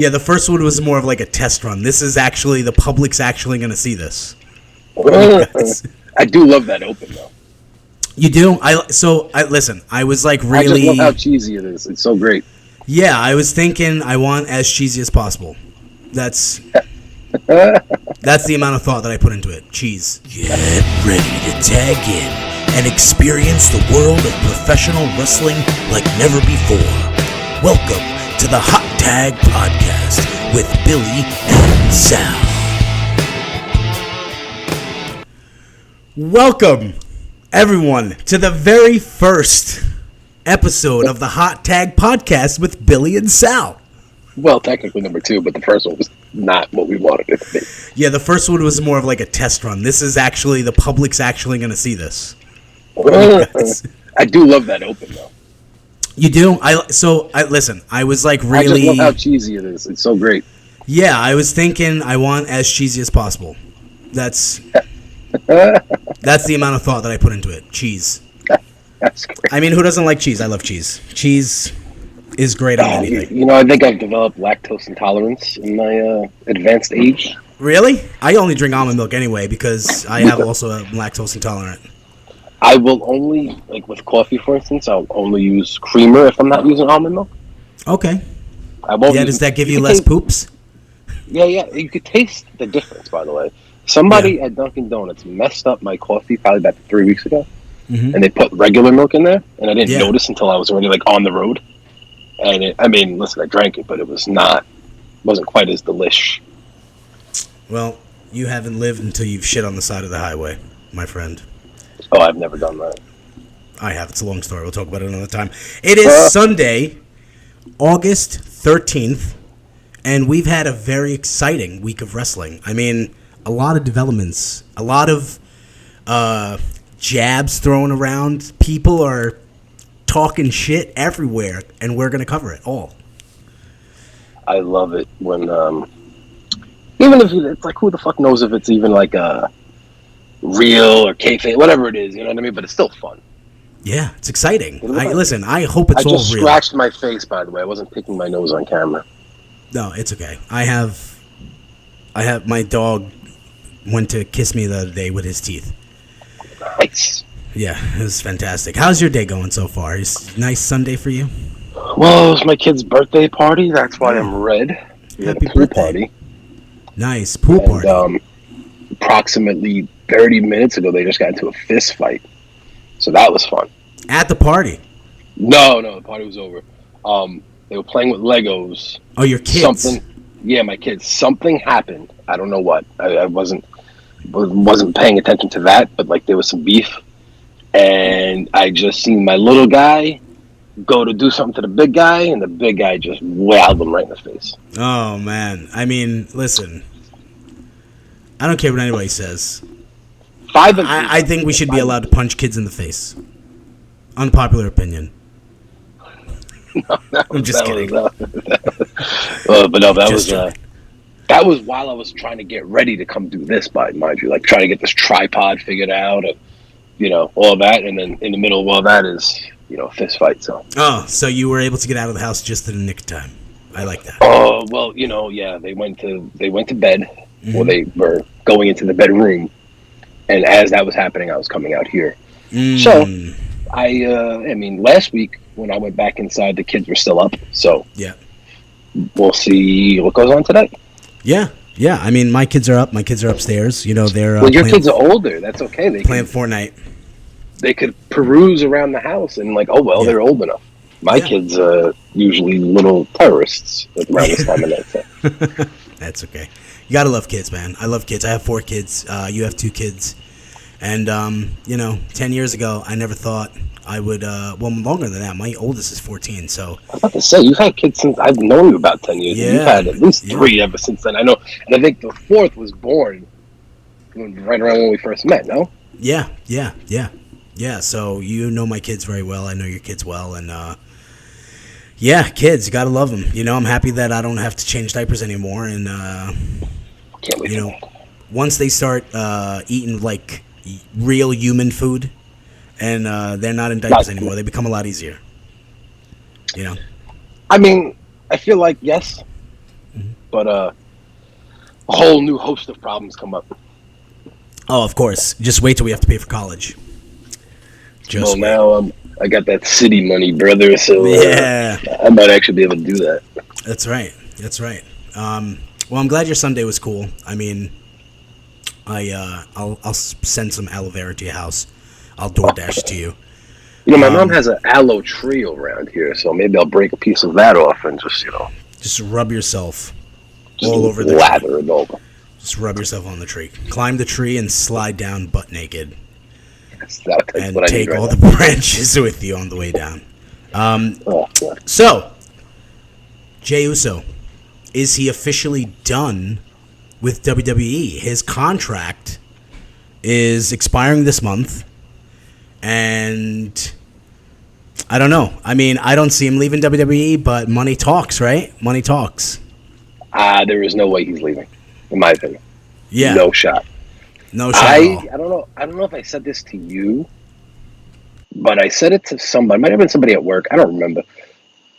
Yeah, the first one was more of like a test run. This is actually, the public's actually going to see this. I do love that open though. You do? Listen, I was like really... I just love how cheesy it is. It's so great. Yeah, I was thinking I want as cheesy as possible. That's the amount of thought that I put into it. Cheese. Get ready to tag in and experience the world of professional wrestling like never before. Welcome to the HOTTAG podcast with Billy and Sal. Welcome, everyone, to the very first episode of the HOTTAG podcast with Billy and Sal. Well, technically number 2, but the first one was not what we wanted it to be. Yeah, the first one was more of like a test run. This is actually, the public's actually going to see this. I do love that open though. You do? Listen, I was like really... I just love how cheesy it is. It's so great. Yeah, I was thinking I want as cheesy as possible. That's the amount of thought that I put into it. Cheese. That's great. I mean, who doesn't like cheese? I love cheese. Cheese is great on anything. You know, I think I've developed lactose intolerance in my advanced age. Really? I only drink almond milk anyway because I have also a lactose intolerant. I will only, like with coffee, for instance, I'll only use creamer if I'm not using almond milk. Okay. I won't. Yeah, does that give you less poops? Yeah. You could taste the difference, by the way. Somebody at Dunkin' Donuts messed up my coffee probably about 3 weeks ago, and they put regular milk in there, and I didn't notice until I was already like on the road. And listen, I drank it, but it wasn't quite as delish. Well, you haven't lived until you've shit on the side of the highway, my friend. Oh, I've never done that. I have. It's a long story. We'll talk about it another time. It is Sunday, August 13th, and we've had a very exciting week of wrestling. I mean, a lot of developments, a lot of jabs thrown around. People are talking shit everywhere, and we're going to cover it all. I love it when, even if it's like, who the fuck knows if it's even like a real or kayfabe, whatever it is, you know what I mean? But it's still fun. Yeah, it's exciting. Listen, I hope it's all real. I just scratched my face, by the way. I wasn't picking my nose on camera. No, it's okay. I have my dog went to kiss me the other day with his teeth. Nice. Yeah, it was fantastic. How's your day going so far? Is nice Sunday for you? Well, it was my kid's birthday party. That's why I'm red. We had a pool party. Nice pool party. Approximately 30 minutes ago, they just got into a fist fight. So that was fun. At the party? No, the party was over. They were playing with Legos. Oh, your kids? Yeah, my kids. Something happened. I don't know what. I wasn't paying attention to that, but like there was some beef. And I just seen my little guy go to do something to the big guy, and the big guy just wowed him right in the face. Oh, man. I mean, listen. I don't care what anybody says. I think we should be allowed to punch kids in the face. Unpopular opinion. I'm just kidding. But no, that was while I was trying to get ready to come do this, mind you, like trying to get this tripod figured out, and all that, and then in the middle of all that is fist fight. So you were able to get out of the house just in the nick of time. I like that. Oh well, yeah, they went to bed. Mm-hmm. Well, they were going into the bedroom, and as that was happening, I was coming out here. So I mean, last week when I went back inside, the kids were still up. So yeah, we'll see what goes on today. Yeah. I mean, my kids are up. My kids are upstairs. They're well, your kids are older. That's okay. They playing Fortnite. They could peruse around the house and they're old enough. My kids are usually little terrorists around this time of night. So. That's okay. You gotta love kids, man. I love kids. I have 4 kids. You have 2 kids. And 10 years ago, I never thought I would. Longer than that. My oldest is 14. So I was about to say, you've had kids since I've known you about 10 years. Yeah, you've had at least 3 ever since then. I know, and I think the 4th was born right around when we first met. No. Yeah. So you know my kids very well. I know your kids well, and kids, you gotta love them. I'm happy that I don't have to change diapers anymore, and can't wait. Once they start eating like real human food, and they're not in diapers anymore, they become a lot easier. I mean, I feel like yes, but a whole new host of problems come up. Oh, of course. Just wait till we have to pay for college. Now I got that city money, brother. So yeah, I might actually be able to do that. That's right. Well, I'm glad your Sunday was cool. I mean, I'll send some aloe vera to your house. I'll DoorDash it to you. You know, my mom has an aloe tree around here, so maybe I'll break a piece of that off and just rub yourself just all over the lather tree. It over. Just rub yourself on the tree. Climb the tree and slide down butt naked. And take all the branches with you on the way down. So, Jay Uso, is he officially done with WWE? His contract is expiring this month, and I don't know. I mean, I don't see him leaving WWE, but money talks, right? Money talks. There is no way he's leaving, in my opinion. Yeah. No shot. No shot at all. I don't know if I said this to you, but I said it to somebody. It might have been somebody at work. I don't remember.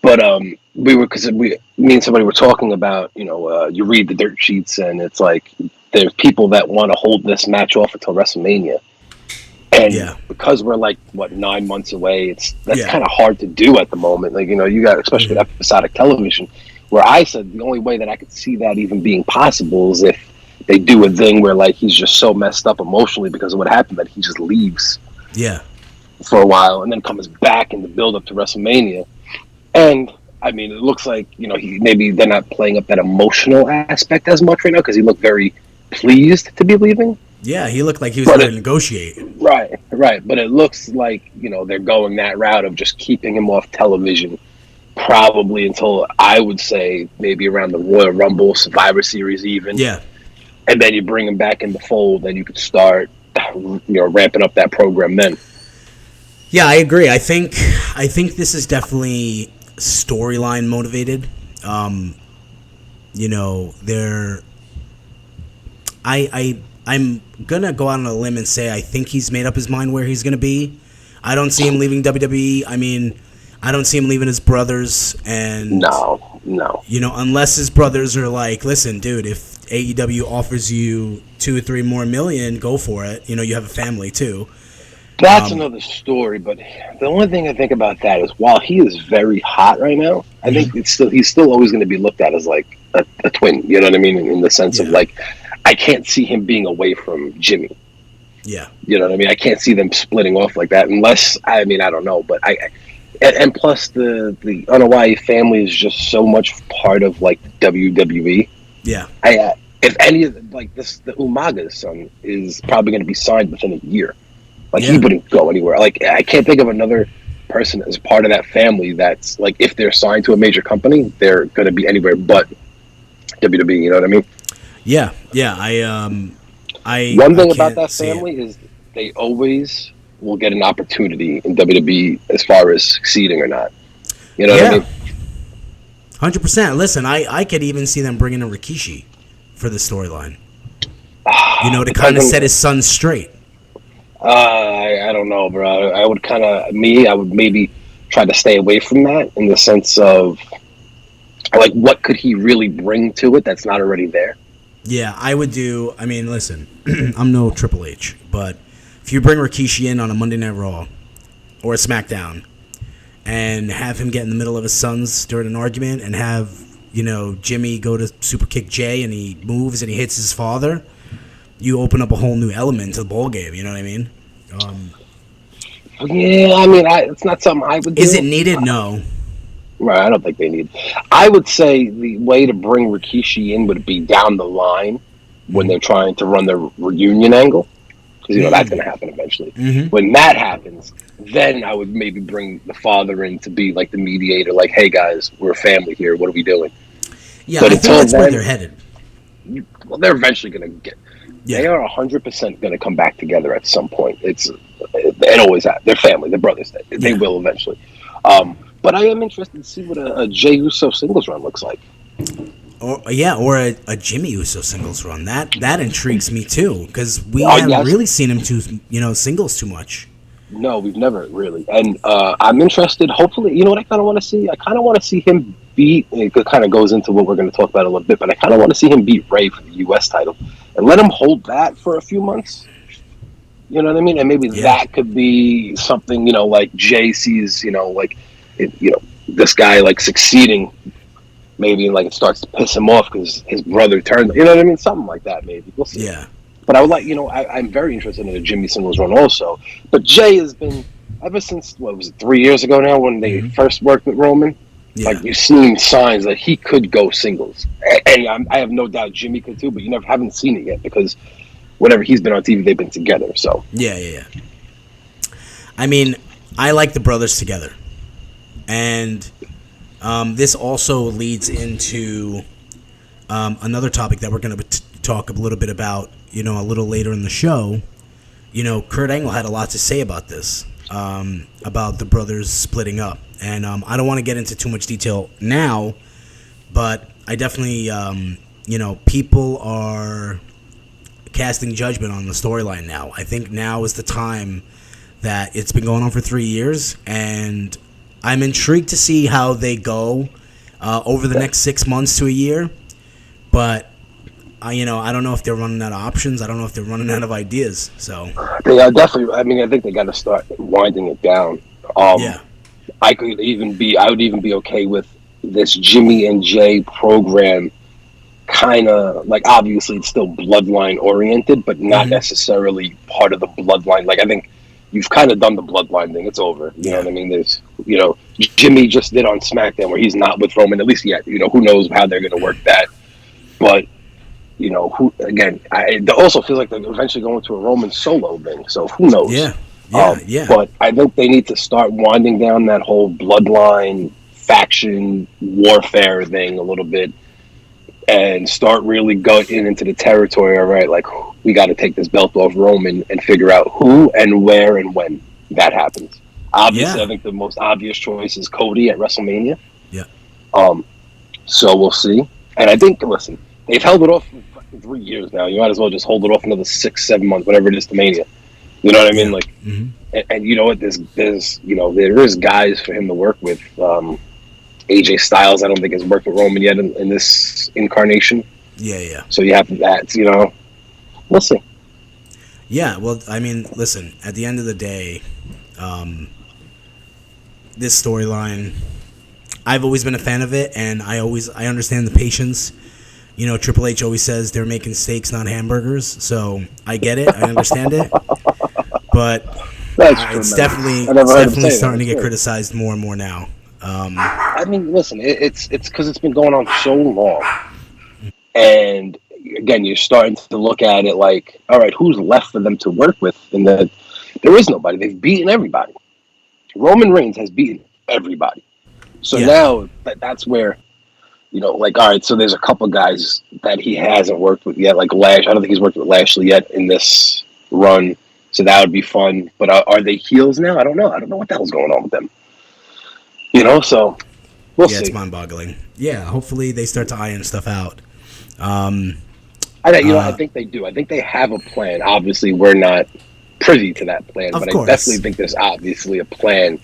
But me and somebody were talking about, you read the dirt sheets and it's like there's people that want to hold this match off until WrestleMania. And because we're 9 months away, that's kind of hard to do at the moment. You got, especially with episodic television, where I said the only way that I could see that even being possible is if they do a thing where he's just so messed up emotionally because of what happened that he just leaves for a while and then comes back in the build up to WrestleMania. And I mean, it looks like, maybe they're not playing up that emotional aspect as much right now because he looked very pleased to be leaving. Yeah, he looked like he was going to negotiate. Right. But it looks like, they're going that route of just keeping him off television probably until, I would say, maybe around the Royal Rumble, Survivor Series even. Yeah. And then you bring him back in the fold and you could start, ramping up that program then. Yeah, I agree. I think this is definitely storyline motivated. I'm gonna go out on a limb and say I think he's made up his mind where he's gonna be. I don't see him leaving WWE. I mean, I don't see him leaving his brothers. And no. Unless his brothers are like, listen, dude, if AEW offers you $2 or $3 more million, go for it. You have a family too. That's another story, but the only thing I think about that is while he is very hot right now, I think he's still always going to be looked at as like a twin. You know what I mean? In the sense of I can't see him being away from Jimmy. Yeah. You know what I mean? I can't see them splitting off like that unless, I don't know, but and plus the Anoa'i family is just so much part of WWE. Yeah. If any of the Umaga's son is probably going to be signed within a year. He wouldn't go anywhere. I can't think of another person as part of that family that's if they're signed to a major company, they're going to be anywhere but WWE. You know what I mean? Yeah. One thing about that family is they always will get an opportunity in WWE as far as succeeding or not. You know what I mean? 100%. Listen, I could even see them bringing in Rikishi for the storyline. To kind of set his son straight. I don't know, bro. I would maybe try to stay away from that in the sense of what could he really bring to it that's not already there? Yeah, I would do. I mean, listen, I'm no Triple H, but if you bring Rikishi in on a Monday Night Raw or a SmackDown and have him get in the middle of his sons during an argument and have, Jimmy go to super kick Jay and he moves and he hits his father, you open up a whole new element to the ball game. You know what I mean? It's not something I would do. Is it needed? No. Right, I don't think they need. I would say the way to bring Rikishi in would be down the line when they're trying to run their reunion angle, because that's going to happen eventually. Mm-hmm. When that happens, then I would maybe bring the father in to be the mediator. Hey guys, we're a family here. What are we doing? Yeah, but I think that's where they're headed. They're eventually going to get. Yeah. They are 100% going to come back together at some point. It always has. They're family. They're brothers. They will eventually. But I am interested to see what a Jay Uso singles run looks like. Or a Jimmy Uso singles run. That intrigues me too, because we haven't really seen him singles too much. No, we've never really. And I'm interested. Hopefully, you know what I kind of want to see? I kind of want to see him beat, it kind of goes into what we're going to talk about a little bit, but I kind of want to see him beat Ray for the U.S. title and let him hold that for a few months. You know what I mean? And maybe that could be something, like Jay sees, this guy like succeeding, maybe like it starts to piss him off because his brother turned, you know what I mean? Something like that, maybe. We'll see. Yeah. But I would like, I'm very interested in a Jimmy singles run also. But Jay has been, ever since, 3 years ago now when they first worked with Roman, like you've seen signs that he could go singles. And I have no doubt Jimmy could too, but you haven't seen it yet because whenever he's been on TV, they've been together. So Yeah. I mean, I like the brothers together. And this also leads into another topic that we're going to talk a little bit about, a little later in the show. Kurt Angle had a lot to say about this, about the brothers splitting up. And I don't want to get into too much detail now, but I definitely, people are casting judgment on the storyline now. I think now is the time that it's been going on for 3 years, and I'm intrigued to see how they go over the next 6 months to a year. But I don't know if they're running out of options. I don't know if they're running out of ideas. So they are definitely. I mean, I think they got to start winding it down. I would even be okay with this Jimmy and Jay program. Kind of like, obviously it's still bloodline oriented, but not necessarily part of the bloodline. Like, I think you've kind of done the bloodline thing. It's over. You know what I mean? There's, Jimmy just did on SmackDown where he's not with Roman, at least yet. Who knows how they're going to work that. But, it also feels like they're eventually going to a Roman solo thing. So who knows? Yeah. But I think they need to start winding down that whole bloodline faction warfare thing a little bit. And start really going into the territory, all right, like, we got to take this belt off Roman and figure out who and where and when that happens. Obviously, I think the most obvious choice is Cody at WrestleMania. Yeah. So we'll see. And I think, listen, they've held it off for fucking 3 years now. You might as well just hold it off another 6-7 months, whatever it is to Mania. You know what I mean? Like, and you know what? There's there is guys for him to work with. AJ Styles, I don't think has worked with Roman yet in this incarnation. Yeah. So you have that, we'll see. Yeah, well, I mean, listen, at the end of the day, this storyline, I've always been a fan of it, and I understand the patience. Triple H always says they're making steaks, not hamburgers, so I get it, I understand it. But it's definitely starting to get criticized more and more now. I mean, listen, it's because it's been going on so long, and again, you're starting to look at it like, all right, who's left for them to work with? And that there is nobody. They've beaten everybody. Roman Reigns has beaten everybody. So now that's where, all right, so there's a couple guys that he hasn't worked with yet, like Lash. I don't think he's worked with Lashley yet in this run, so that would be fun. But are they heels now? I don't know. I don't know what the hell's going on with them. So we'll see. It's mind-boggling. Yeah, hopefully they start to iron stuff out. I think they do. I think they have a plan. Obviously, we're not privy to that plan, but I definitely think there's obviously a plan.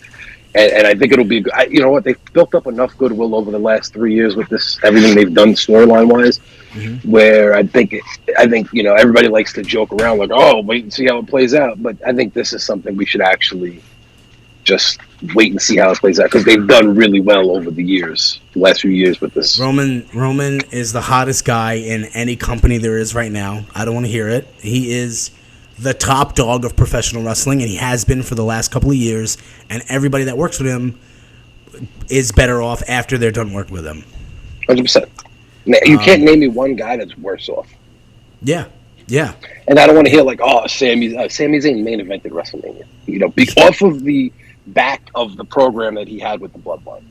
And I think it'll be good. You know what? They've built up enough goodwill over the last 3 years with this, everything they've done storyline-wise, where I think everybody likes to joke around like, oh, wait and see how it plays out. But I think this is something we should actually just wait and see how it plays out, because they've done really well over the last few years with this. Roman is the hottest guy in any company there is right now. I don't want to hear it. He is the top dog of professional wrestling, and he has been for the last couple of years, and everybody that works with him is better off after they're done working with him. 100%. You can't name me one guy that's worse off. Yeah. And I don't want to hear like, oh, Sami Zayn main evented WrestleMania. Off of the back of the program that he had with the Bloodline.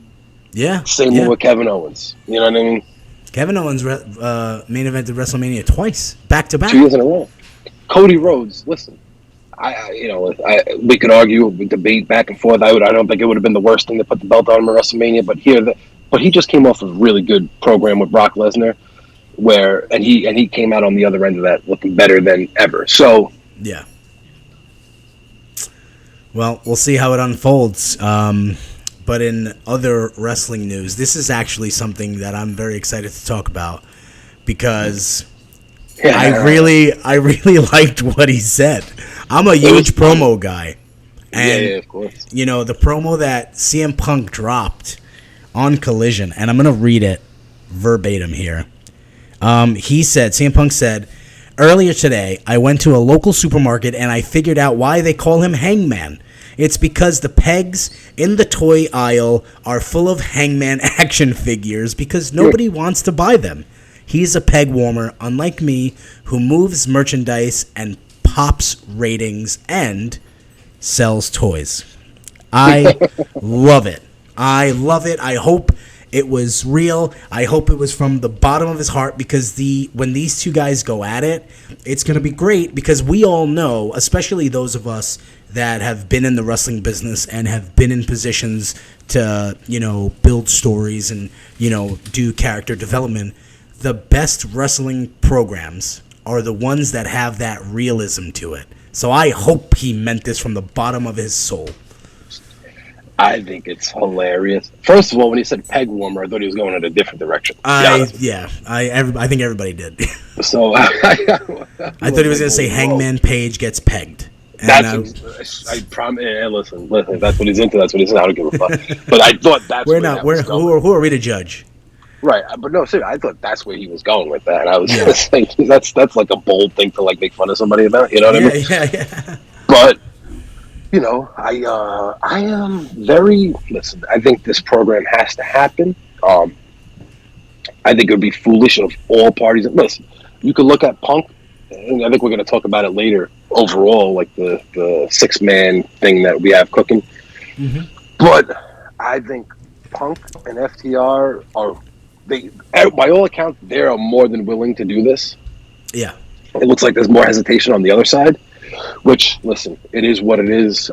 Yeah. Same with Kevin Owens. You know what I mean? Kevin Owens main evented WrestleMania twice, back to back. 2 years in a row. Cody Rhodes, listen, we could argue, we debate back and forth. I don't think it would have been the worst thing to put the belt on him at WrestleMania, but he just came off a really good program with Brock Lesnar, and he came out on the other end of that looking better than ever. So yeah. Well, we'll see how it unfolds. but in other wrestling news, this is actually something that I'm very excited to talk about because I really liked what he said. I'm a huge promo guy. And, yeah, of course. You know, the promo that CM Punk dropped on Collision, and I'm going to read it verbatim here. CM Punk said, "Earlier today, I went to a local supermarket and I figured out why they call him Hangman. It's because the pegs in the toy aisle are full of Hangman action figures because nobody wants to buy them. He's a peg warmer, unlike me, who moves merchandise and pops ratings and sells toys." I love it. I love it. I hope it was real. I hope it was from the bottom of his heart because when these two guys go at it, it's going to be great because we all know, especially those of us that have been in the wrestling business and have been in positions to, you know, build stories and, you know, do character development, the best wrestling programs are the ones that have that realism to it. So I hope he meant this from the bottom of his soul. I think it's hilarious. First of all, when he said peg warmer, I thought he was going in a different direction. I think everybody did. So I thought he was going to say Hangman Page gets pegged. I promise. Listen. That's what he's into. That's what he's into. I don't give a fuck. But I thought that's who are we to judge? Right, but no, seriously, I thought that's where he was going with that. I was just thinking that's like a bold thing to like make fun of somebody about. You know what I mean? Yeah. But you know, I am very listen. I think this program has to happen. I think it would be foolish of all parties. Listen, you could look at Punk, and I think we're going to talk about it later. Overall, like the 6-man thing that we have cooking, but I think Punk and FTR are. By all accounts, they are more than willing to do this. Yeah. It looks like there's more hesitation on the other side, which, listen, it is what it is.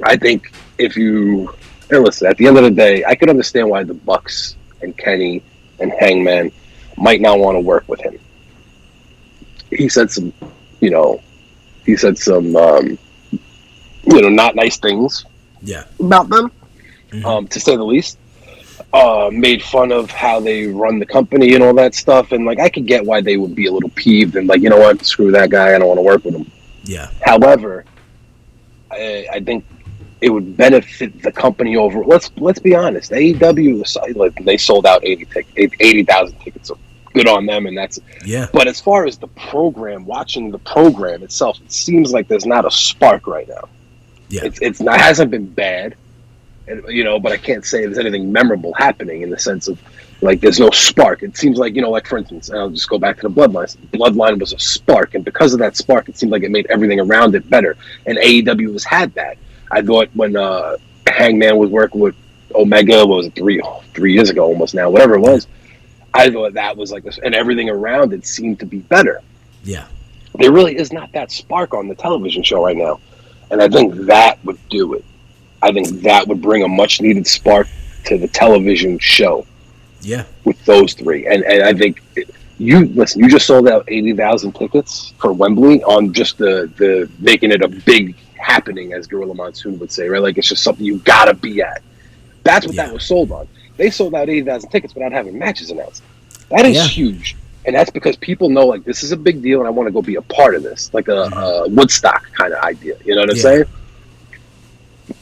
I think listen, at the end of the day, I could understand why the Bucks and Kenny and Hangman might not want to work with him. He said some not nice things about them, to say the least. Made fun of how they run the company and all that stuff, and like I could get why they would be a little peeved and like, you know what, screw that guy, I don't want to work with him. Yeah. However, I think it would benefit the company over. Let's be honest. AEW, they sold out 80,000 tickets. So good on them, and that's But as far as the program, watching the program itself, it seems like there's not a spark right now. Yeah, it hasn't been bad. You know, but I can't say there's anything memorable happening in the sense of like there's no spark. It seems like, you know, like for instance, and I'll just go back to the Bloodline. Bloodline was a spark, and because of that spark, it seemed like it made everything around it better. And AEW has had that. I thought when Hangman was working with Omega, what was it, 3 years ago almost now, whatever it was, I thought that was like this, and everything around it seemed to be better. Yeah, there really is not that spark on the television show right now, and I think that would do it. I think that would bring a much-needed spark to the television show. Yeah, with those three, and I think you just sold out 80,000 tickets for Wembley on just the making it a big happening, as Gorilla Monsoon would say, right? Like it's just something you gotta be at. That's what that was sold on. They sold out 80,000 tickets without having matches announced. That is huge, and that's because people know like this is a big deal, and I want to go be a part of this, like a Woodstock kind of idea. You know what I'm saying?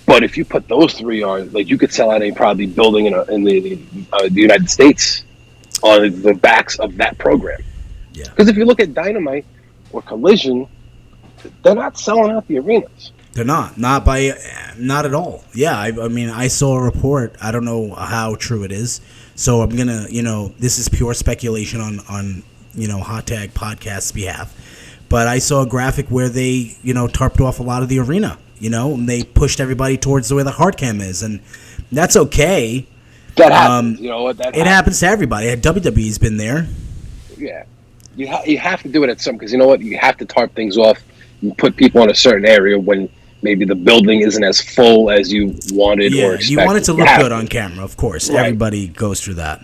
But if you put those three on, like you could sell out a probably building in the United States on the backs of that program. Yeah. Because if you look at Dynamite or Collision, they're not selling out the arenas. They're not at all. Yeah, I mean, I saw a report. I don't know how true it is. So I'm gonna, this is pure speculation on HOTTAG Podcast's behalf. But I saw a graphic where they, tarped off a lot of the arena. And they pushed everybody towards where the hard cam is, and that's okay. That happens. You know what? It happens to everybody. WWE's been there. Yeah, you have to do it at some, because you know what? You have to tarp things off and put people in a certain area when maybe the building isn't as full as you wanted or expected. You want it to look good on camera, of course. Right. Everybody goes through that.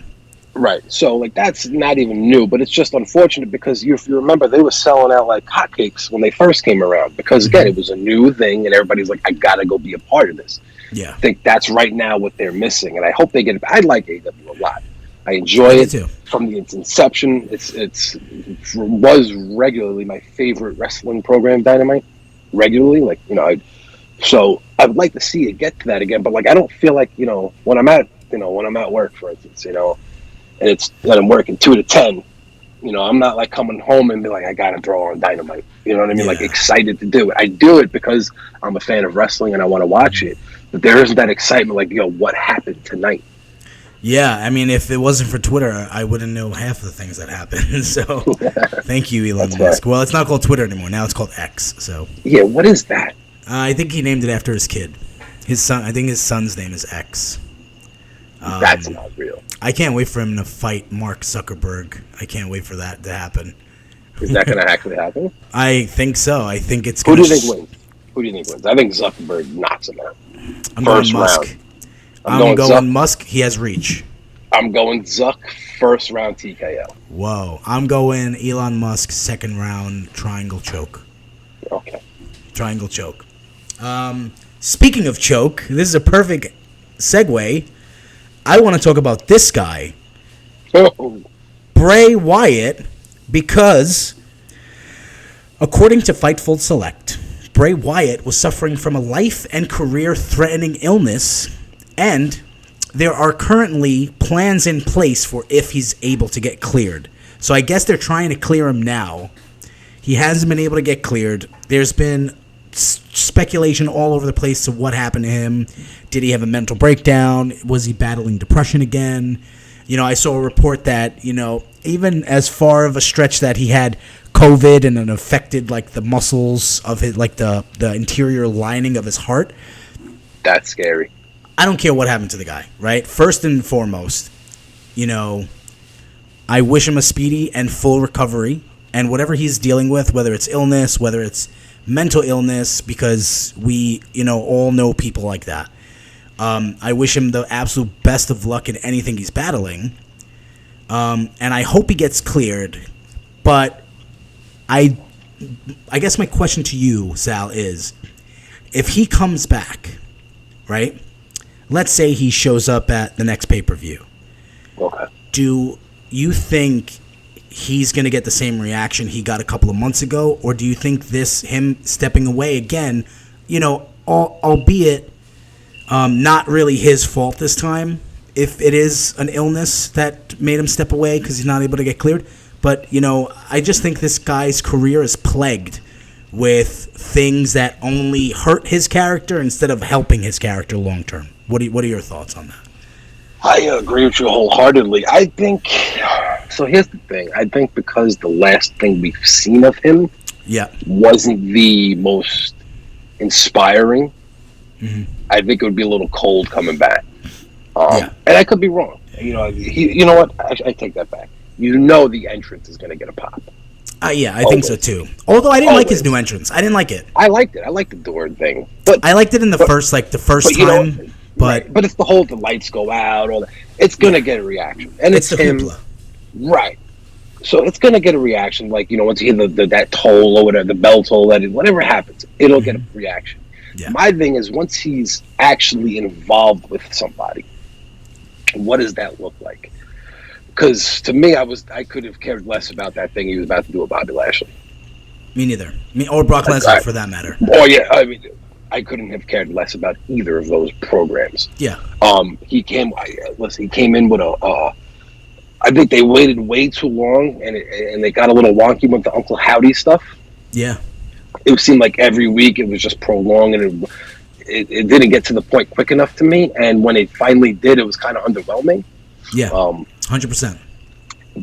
Right. So, like, that's not even new, but it's just unfortunate because if you remember, they were selling out like hotcakes when they first came around because, again, it was a new thing and everybody's like, I got to go be a part of this. Yeah. I think that's right now what they're missing, and I hope they get it. I like AEW a lot. I enjoy it too. From its inception. It was regularly my favorite wrestling program, Dynamite. Regularly, so I would like to see it get to that again. But I don't feel like when I'm at work, for instance, and I'm working 2 to 10. I'm not coming home and be like, I gotta throw on Dynamite. You know what I mean? Yeah. Excited to do it. I do it because I'm a fan of wrestling and I want to watch it. But there isn't that excitement what happened tonight? Yeah, I mean, if it wasn't for Twitter, I wouldn't know half of the things that happened. So, thank you, Elon Musk. Right. Well, it's not called Twitter anymore. Now it's called X. So. Yeah, what is that? I think he named it after his kid. His son. I think his son's name is X. That's not real. I can't wait for him to fight Mark Zuckerberg. I can't wait for that to happen. Is that going to actually happen? I think so. I think it's going to... Who do you think wins? I think Zuckerberg knocks him out. I'm going Musk. I'm going Musk. He has reach. I'm going Zuck first round TKO. Whoa. I'm going Elon Musk second round triangle choke. Okay. Triangle choke. Speaking of choke, this is a perfect segue. I want to talk about this guy, Bray Wyatt, because according to Fightful Select, Bray Wyatt was suffering from a life and career-threatening illness, and there are currently plans in place for if he's able to get cleared. So I guess they're trying to clear him now. He hasn't been able to get cleared. There's been speculation all over the place of what happened to him. Did he have a mental breakdown? Was he battling depression again? I saw a report that, even as far of a stretch that he had COVID and it affected the muscles of his, the interior lining of his heart. That's scary. I don't care what happened to the guy, right? First and foremost, I wish him a speedy and full recovery, and whatever he's dealing with, whether it's illness, whether it's mental illness, because we, all know people like that. I wish him the absolute best of luck in anything he's battling. And I hope he gets cleared. But I guess my question to you, Sal, is if he comes back, right? Let's say he shows up at the next pay-per-view. Okay. Do you think he's going to get the same reaction he got a couple of months ago? Or do you think him stepping away again, albeit not really his fault this time, if it is an illness that made him step away because he's not able to get cleared? But, I just think this guy's career is plagued with things that only hurt his character instead of helping his character long term. What are your thoughts on that? I agree with you wholeheartedly. I think, so here's the thing. I think because the last thing we've seen of him wasn't the most inspiring, I think it would be a little cold coming back. And I could be wrong. You know what? I take that back. The entrance is going to get a pop. I think so too. Although I didn't like his new entrance. I didn't like it. I liked it. I liked the door thing. But I liked it in the first time. But it's the lights go out, all that. It's going to get a reaction. And it's him. Hoopla. Right. So it's going to get a reaction. Once you hear that toll or whatever, the bell toll, whatever happens, it'll get a reaction. Yeah. My thing is, once he's actually involved with somebody, what does that look like? Because to me, I could have cared less about that thing he was about to do with Bobby Lashley. Me neither. or Brock Lesnar, for that matter. Oh yeah, I couldn't have cared less about either of those programs. Yeah. He came in with I think they waited way too long, and they got a little wonky with the Uncle Howdy stuff. Yeah. It seemed like every week it was just prolonged, and it didn't get to the point quick enough to me. And when it finally did, it was kind of underwhelming. Yeah. 100%.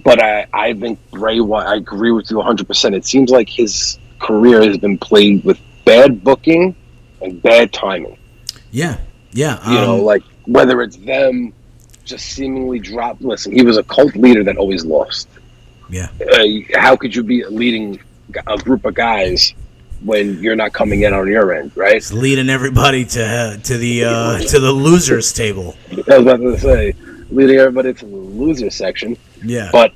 But I think Bray Wyatt, I agree with you 100%. It seems like his career has been plagued with bad booking and bad timing. Yeah. Yeah. Whether it's them just seemingly dropped. Listen, he was a cult leader that always lost. Yeah. How could you be leading a group of guys when you're not coming in on your end, right? It's leading everybody to the losers table. I was about to say, leading everybody to the loser section. Yeah. But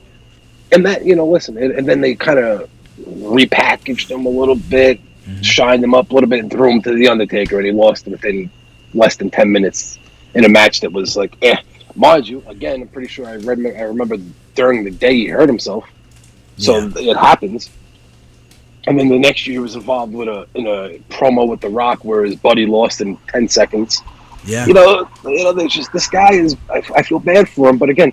and that listen, and then they kind of repackaged them a little bit, shined them up a little bit, and threw them to the Undertaker, and he lost within less than 10 minutes in a match that was like, Mind you, again, I'm pretty sure I remember during the day he hurt himself. So it happens. And then the next year he was involved in a promo with The Rock where his buddy lost in 10 seconds. Yeah. There's just, this guy is, I feel bad for him. But again,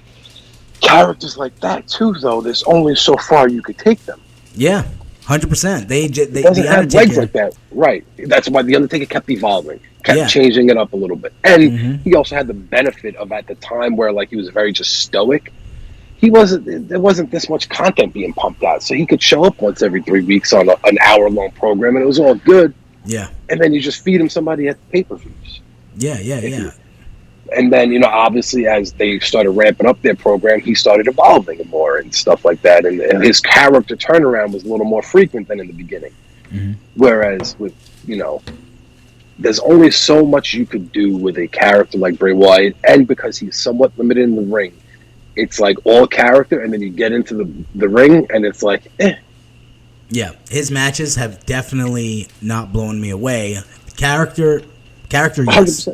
characters like that too, though, there's only so far you could take them. Yeah, 100%. They doesn't have legs like that. Right. That's why The Undertaker kept evolving, kept changing it up a little bit. And he also had the benefit of, at the time where like he was very just stoic, there wasn't this much content being pumped out. So he could show up once every 3 weeks on an hour-long program, and it was all good. Yeah. And then you just feed him somebody at the pay-per-views. Yeah. And then, obviously, as they started ramping up their program, he started evolving more and stuff like that. And his character turnaround was a little more frequent than in the beginning. Whereas with, there's only so much you could do with a character like Bray Wyatt. And because he's somewhat limited in the ring, it's like all character, and then you get into the ring, and it's like, Yeah, his matches have definitely not blown me away. Character, yes.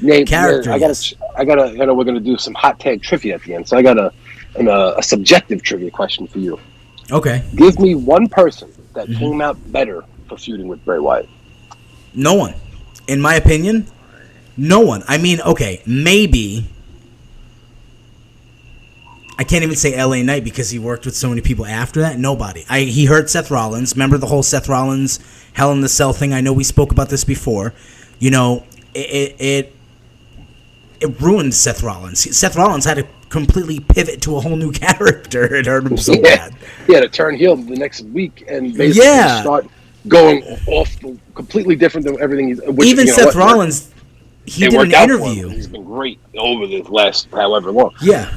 100%. We're gonna do some hot tag trivia at the end. So I got a subjective trivia question for you. Okay. Give me one person that came out better for feuding with Bray Wyatt. No one, in my opinion. No one. I mean, okay, maybe. I can't even say LA Knight because he worked with so many people after that. Nobody. He hurt Seth Rollins. Remember the whole Seth Rollins Hell in the Cell thing? I know we spoke about this before. It ruined Seth Rollins. Seth Rollins had to completely pivot to a whole new character. It hurt him so bad. He had to turn heel the next week and basically start going off completely different than everything he's... Even Seth Rollins, he did an interview. He's been great over the last however long. Yeah.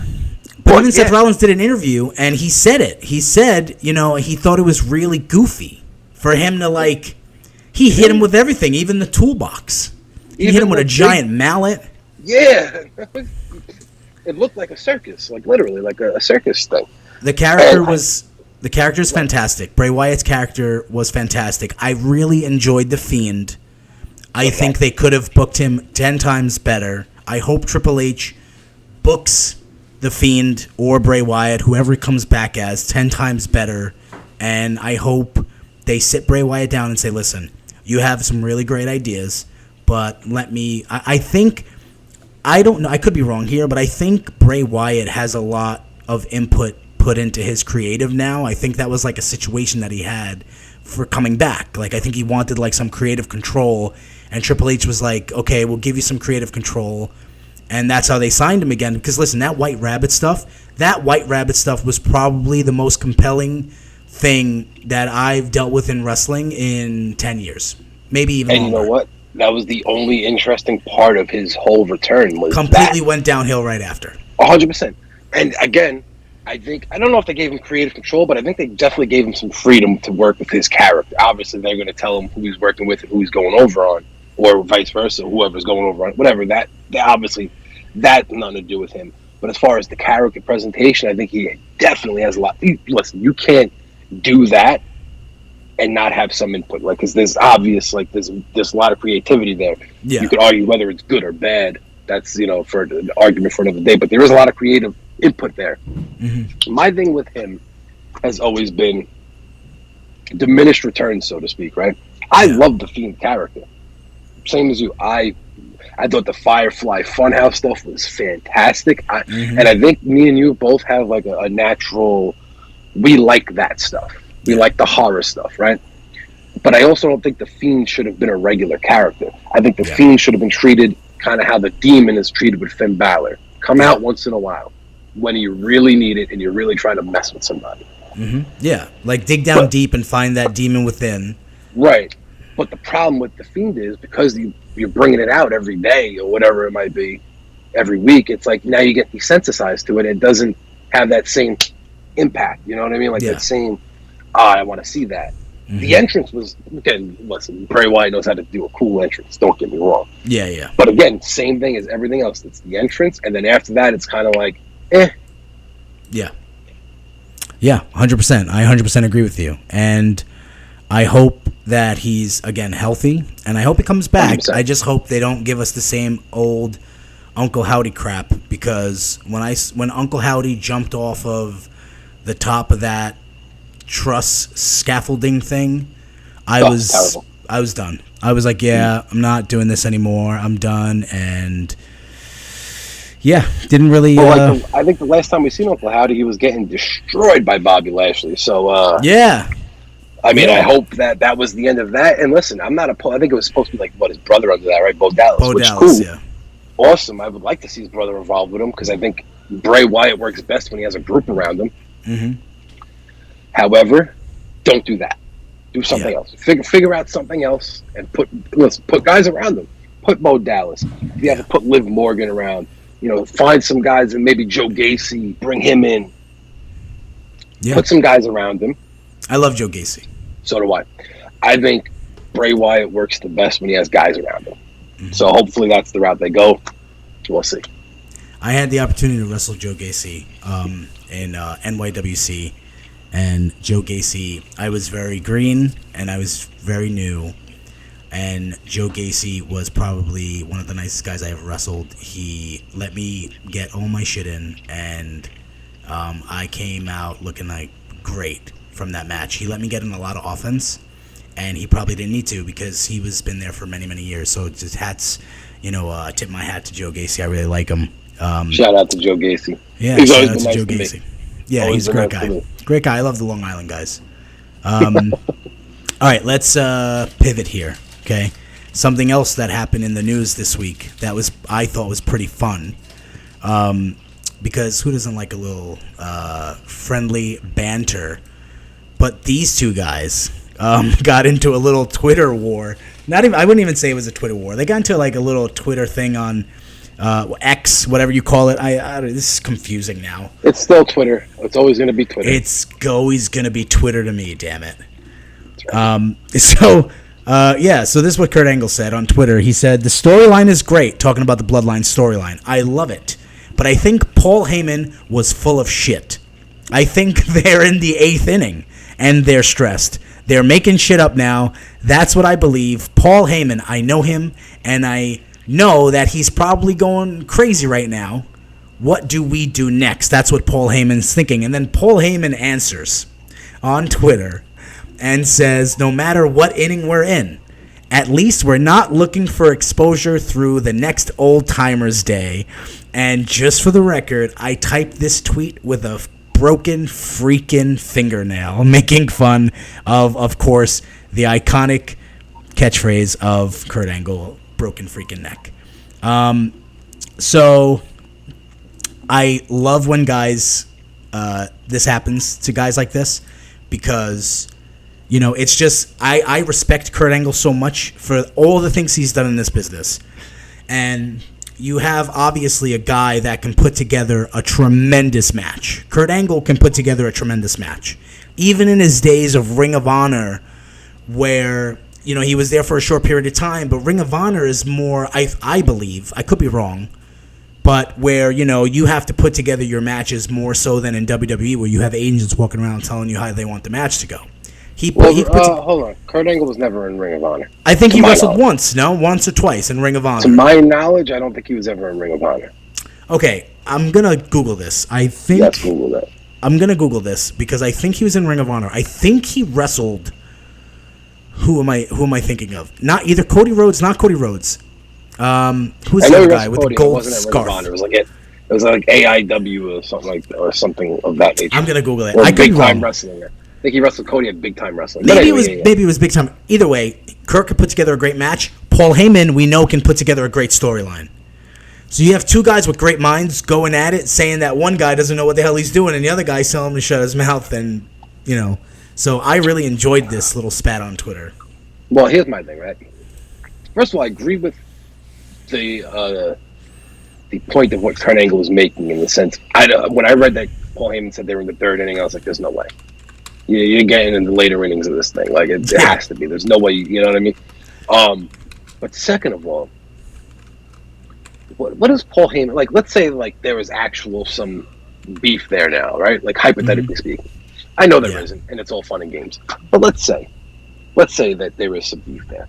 But even Seth Rollins did an interview, and he said it. He said, he thought it was really goofy for him to, he hit him with everything, even the toolbox. He hit him with a giant mallet. Yeah. It looked like a circus, literally, like a circus thing. The character's fantastic. Bray Wyatt's character was fantastic. I really enjoyed The Fiend. I think they could have booked him 10 times better. I hope Triple H books The Fiend or Bray Wyatt, whoever he comes back as, 10 times better. And I hope they sit Bray Wyatt down and say, listen, you have some really great ideas, but I think, I don't know, I could be wrong here, but I think Bray Wyatt has a lot of input put into his creative now. I think that was a situation that he had for coming back. I think he wanted some creative control, and Triple H was like, okay, we'll give you some creative control. And that's how they signed him again. Because listen, that White Rabbit stuff was probably the most compelling thing that I've dealt with in wrestling in 10 years. Maybe even longer. And you know what? That was the only interesting part of his whole return. Completely went downhill right after. 100%. And again, I don't know if they gave him creative control, but I think they definitely gave him some freedom to work with his character. Obviously, they're going to tell him who he's working with and who he's going over on. Or vice versa, whoever's going over on whatever. That obviously... That nothing to do with him. But as far as the character presentation, I think he definitely has a lot. Listen, you can't do that and not have some input. Because there's obvious, there's a lot of creativity there. Yeah. You could argue whether it's good or bad. That's, for an argument for another day. But there is a lot of creative input there. Mm-hmm. My thing with him has always been diminished returns, so to speak, right? I love the Fiend character. Same as you. I thought the Firefly Funhouse stuff was fantastic. And I think me and you both have a natural, we like that stuff. We like the horror stuff, right? But I also don't think the Fiend should have been a regular character. I think the Fiend should have been treated kind of how the Demon is treated with Finn Balor. Come out once in a while when you really need it and you're really trying to mess with somebody. Yeah, dig down deep and find that demon within. Right. But the problem with the Fiend is because you're bringing it out every day or whatever it might be, every week, it's now you get desensitized to it. It doesn't have that same impact. You know what I mean? That same, I want to see that. The entrance was, again, listen, Bray Wyatt knows how to do a cool entrance. Don't get me wrong. Yeah. But again, same thing as everything else. It's the entrance, and then after that, it's kind of Yeah, 100%. I 100% agree with you. And I hope that he's, again, healthy, and I hope he comes back. 100%. I just hope they don't give us the same old Uncle Howdy crap, because when Uncle Howdy jumped off of the top of that truss scaffolding thing, I was done. I was like, yeah, I'm not doing this anymore. I'm done, and yeah, didn't really. I think the last time we seen Uncle Howdy, he was getting destroyed by Bobby Lashley. So yeah. I mean, I hope that was the end of that. And listen, I'm not I think it was supposed to be like his brother under that, right? Bo Dallas, which is cool. Yeah. Awesome. I would like to see his brother involved with him, because I think Bray Wyatt works best when he has a group around him. Mm-hmm. However, don't do that. Do something else. Figure out something else and put guys around him. Put Bo Dallas. If you have to put Liv Morgan around, find some guys, and maybe Joe Gacy, bring him in. Yeah. Put some guys around him. I love Joe Gacy. So do I. I think Bray Wyatt works the best when he has guys around him. Mm-hmm. So hopefully that's the route they go. We'll see. I had the opportunity to wrestle Joe Gacy in NYWC, and Joe Gacy, I was very green and I was very new, and Joe Gacy was probably one of the nicest guys I ever wrestled. He let me get all my shit in, and I came out looking like great from that match. He let me get in a lot of offense, and he probably didn't need to, because he was been there for many, many years. So just tip my hat to Joe Gacy. I really like him. Shout out to Joe Gacy. Yeah, shout out to Joe Gacy. Yeah, he's a great guy. Great guy. I love the Long Island guys. All right, let's pivot here. Okay, something else that happened in the news this week that I thought was pretty fun. Because who doesn't like a little friendly banter? But these two guys got into a little Twitter war. I wouldn't even say it was a Twitter war. They got into like a little Twitter thing on X, whatever you call it. This is confusing now. It's still Twitter. It's always going to be Twitter. It's always going to be Twitter to me, damn it. Right. So this is what Kurt Angle said on Twitter. He said, the storyline is great, talking about the Bloodline storyline. I love it. But I think Paul Heyman was full of shit. I think they're in the 8th inning, and they're stressed. They're making shit up now. That's what I believe. Paul Heyman, I know him, and I know that he's probably going crazy right now. What do we do next? That's what Paul Heyman's thinking. And then Paul Heyman answers on Twitter and says, no matter what inning we're in, at least we're not looking for exposure through the next Old Timers Day. And just for the record, I typed this tweet with a broken freaking fingernail, making fun of course, the iconic catchphrase of Kurt Angle, broken freaking neck. So I love when guys, this happens to guys like this, because, it's just, I respect Kurt Angle so much for all the things he's done in this business. And you have, obviously, a guy that can put together a tremendous match. Kurt Angle can put together a tremendous match. Even in his days of Ring of Honor, where, he was there for a short period of time, but Ring of Honor is more, I believe, I could be wrong, but where, you have to put together your matches more so than in WWE, where you have agents walking around telling you how they want the match to go. Hold on. Kurt Angle was never in Ring of Honor. I think he wrestled once or twice in Ring of Honor. To my knowledge, I don't think he was ever in Ring of Honor. Okay, I'm going to Google this. Yes, Google that. I'm going to Google this, because I think he was in Ring of Honor. I think he wrestled... Who am I thinking of? Not either Cody Rhodes, not Cody Rhodes. Who's the other guy with Cody, the gold scarf? It was like AEW or something like that, or something of that nature. I'm going to Google it. Or big time wrestling. I think he wrestled Cody at Big Time Wrestling. Maybe it was Big Time. Either way, Kurt could put together a great match. Paul Heyman, we know, can put together a great storyline. So you have two guys with great minds going at it, saying that one guy doesn't know what the hell he's doing, and the other guy's telling him to shut his mouth. And so I really enjoyed this little spat on Twitter. Well, here's my thing, right? First of all, I agree with the point of what Kurt Angle was making, in the sense, when I read that Paul Heyman said they were in the 3rd inning, I was like, there's no way. You're getting in the later innings of this thing. Like, it has to be. There's no way, you know what I mean? But second of all, what is Paul Heyman, like, let's say, like, there was some beef there now, right? Like, hypothetically speaking. I know there isn't, and it's all fun and games. But let's say, let's say that there is some beef there.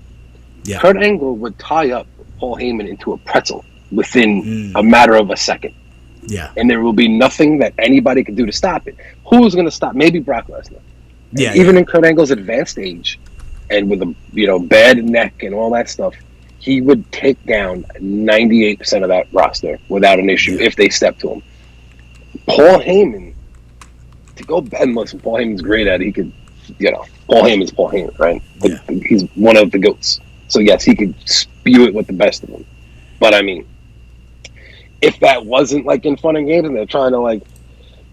Yeah. Kurt Angle would tie up Paul Heyman into a pretzel within a matter of a second. Yeah. And there will be nothing that anybody can do to stop it. Who's going to stop? Maybe Brock Lesnar. Yeah. Even in Kurt Angle's advanced age and with a bad neck and all that stuff, he would take down 98% of that roster without an issue if they step to him. Paul Heyman, to go and listen, Paul Heyman's great at it. He could, Paul Heyman's Paul Heyman, right? Yeah. He's one of the GOATs. So yes, he could spew it with the best of them. But I mean, if that wasn't like in fun and games and they're trying to like,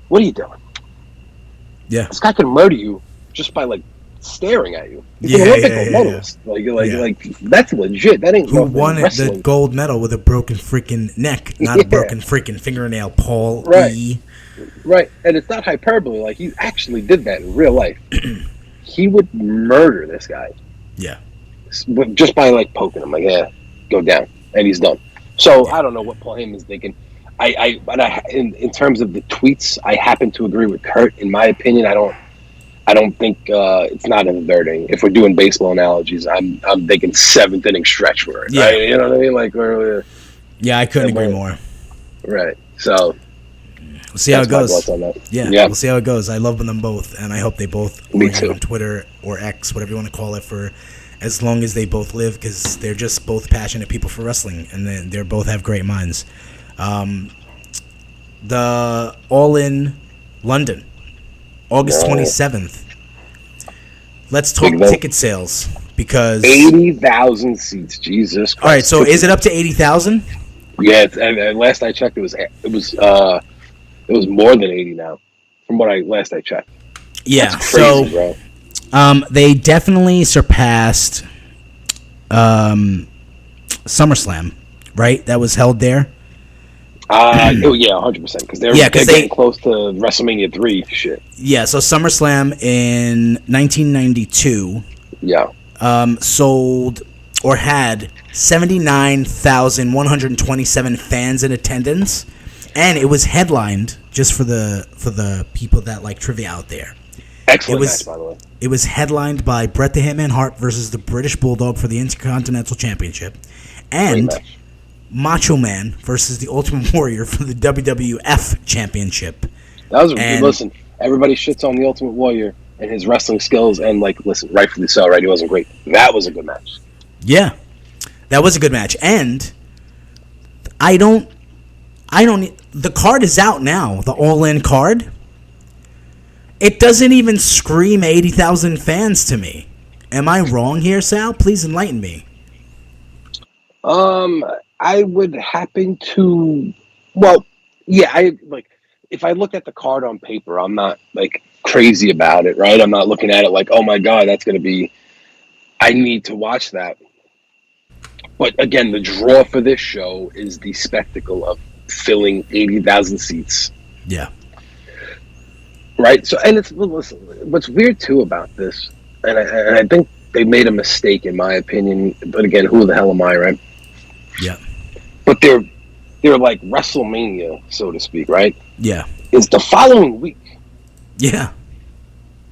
what are you doing? Yeah. This guy can murder you just by like staring at you. He's an Olympic gold medalist. Like that's legit. That ain't who won wrestling. the gold medal with a broken freaking neck, not a broken freaking fingernail. Paul E. Right, and it's not hyperbole. Like he actually did that in real life. He would murder this guy. Yeah. Just by like poking him, like go down, and he's done. So I don't know what Paul Heyman's thinking. In terms of the tweets, I happen to agree with Kurt. In my opinion, I don't think it's not in the third inning. If we're doing baseball analogies, I'm thinking seventh inning stretch for it. Yeah. Right? You know what I mean? Like I couldn't agree more. Right. So we'll see how it goes. Yeah, we'll see how it goes. I love them both, and I hope they both on Twitter or X, whatever you want to call it, for as long as they both live, because they're just both passionate people for wrestling, and they both have great minds. The All In London, August 27th. Let's talk ticket sales, because 80,000 seats. Jesus Christ. All right, so is it up to 80,000? Yeah, and last I checked, it was more than 80 now. From what last I checked. Yeah, that's crazy, bro. They definitely surpassed SummerSlam, right? That was held there. Yeah, 100%. Because they're getting close to WrestleMania 3 shit. Yeah, so SummerSlam in 1992. Yeah. Sold or had 79,127 fans in attendance, and it was headlined, just for the people that like trivia out there. Excellent match, by the way. It was headlined by Bret the Hitman Hart versus the British Bulldog for the Intercontinental Championship, and Macho Man versus the Ultimate Warrior for the WWF Championship. That was listen. Everybody shits on the Ultimate Warrior and his wrestling skills, and listen, rightfully so, right? He wasn't great. That was a good match. Yeah, that was a good match, and I don't. The card is out now. The All In card. It doesn't even scream 80,000 fans to me. Am I wrong here, Sal? Please enlighten me. I would happen to. Well, yeah. If I look at the card on paper, I'm not crazy about it, right? I'm not looking at it like, oh my god, that's going to be. I need to watch that. But again, the draw for this show is the spectacle of filling 80,000 seats. Yeah. Right. So, and listen. What's weird too about this, and I think they made a mistake in my opinion. But again, who the hell am I, right? Yeah. But they're like WrestleMania, so to speak, right? Yeah. Is the following week. Yeah.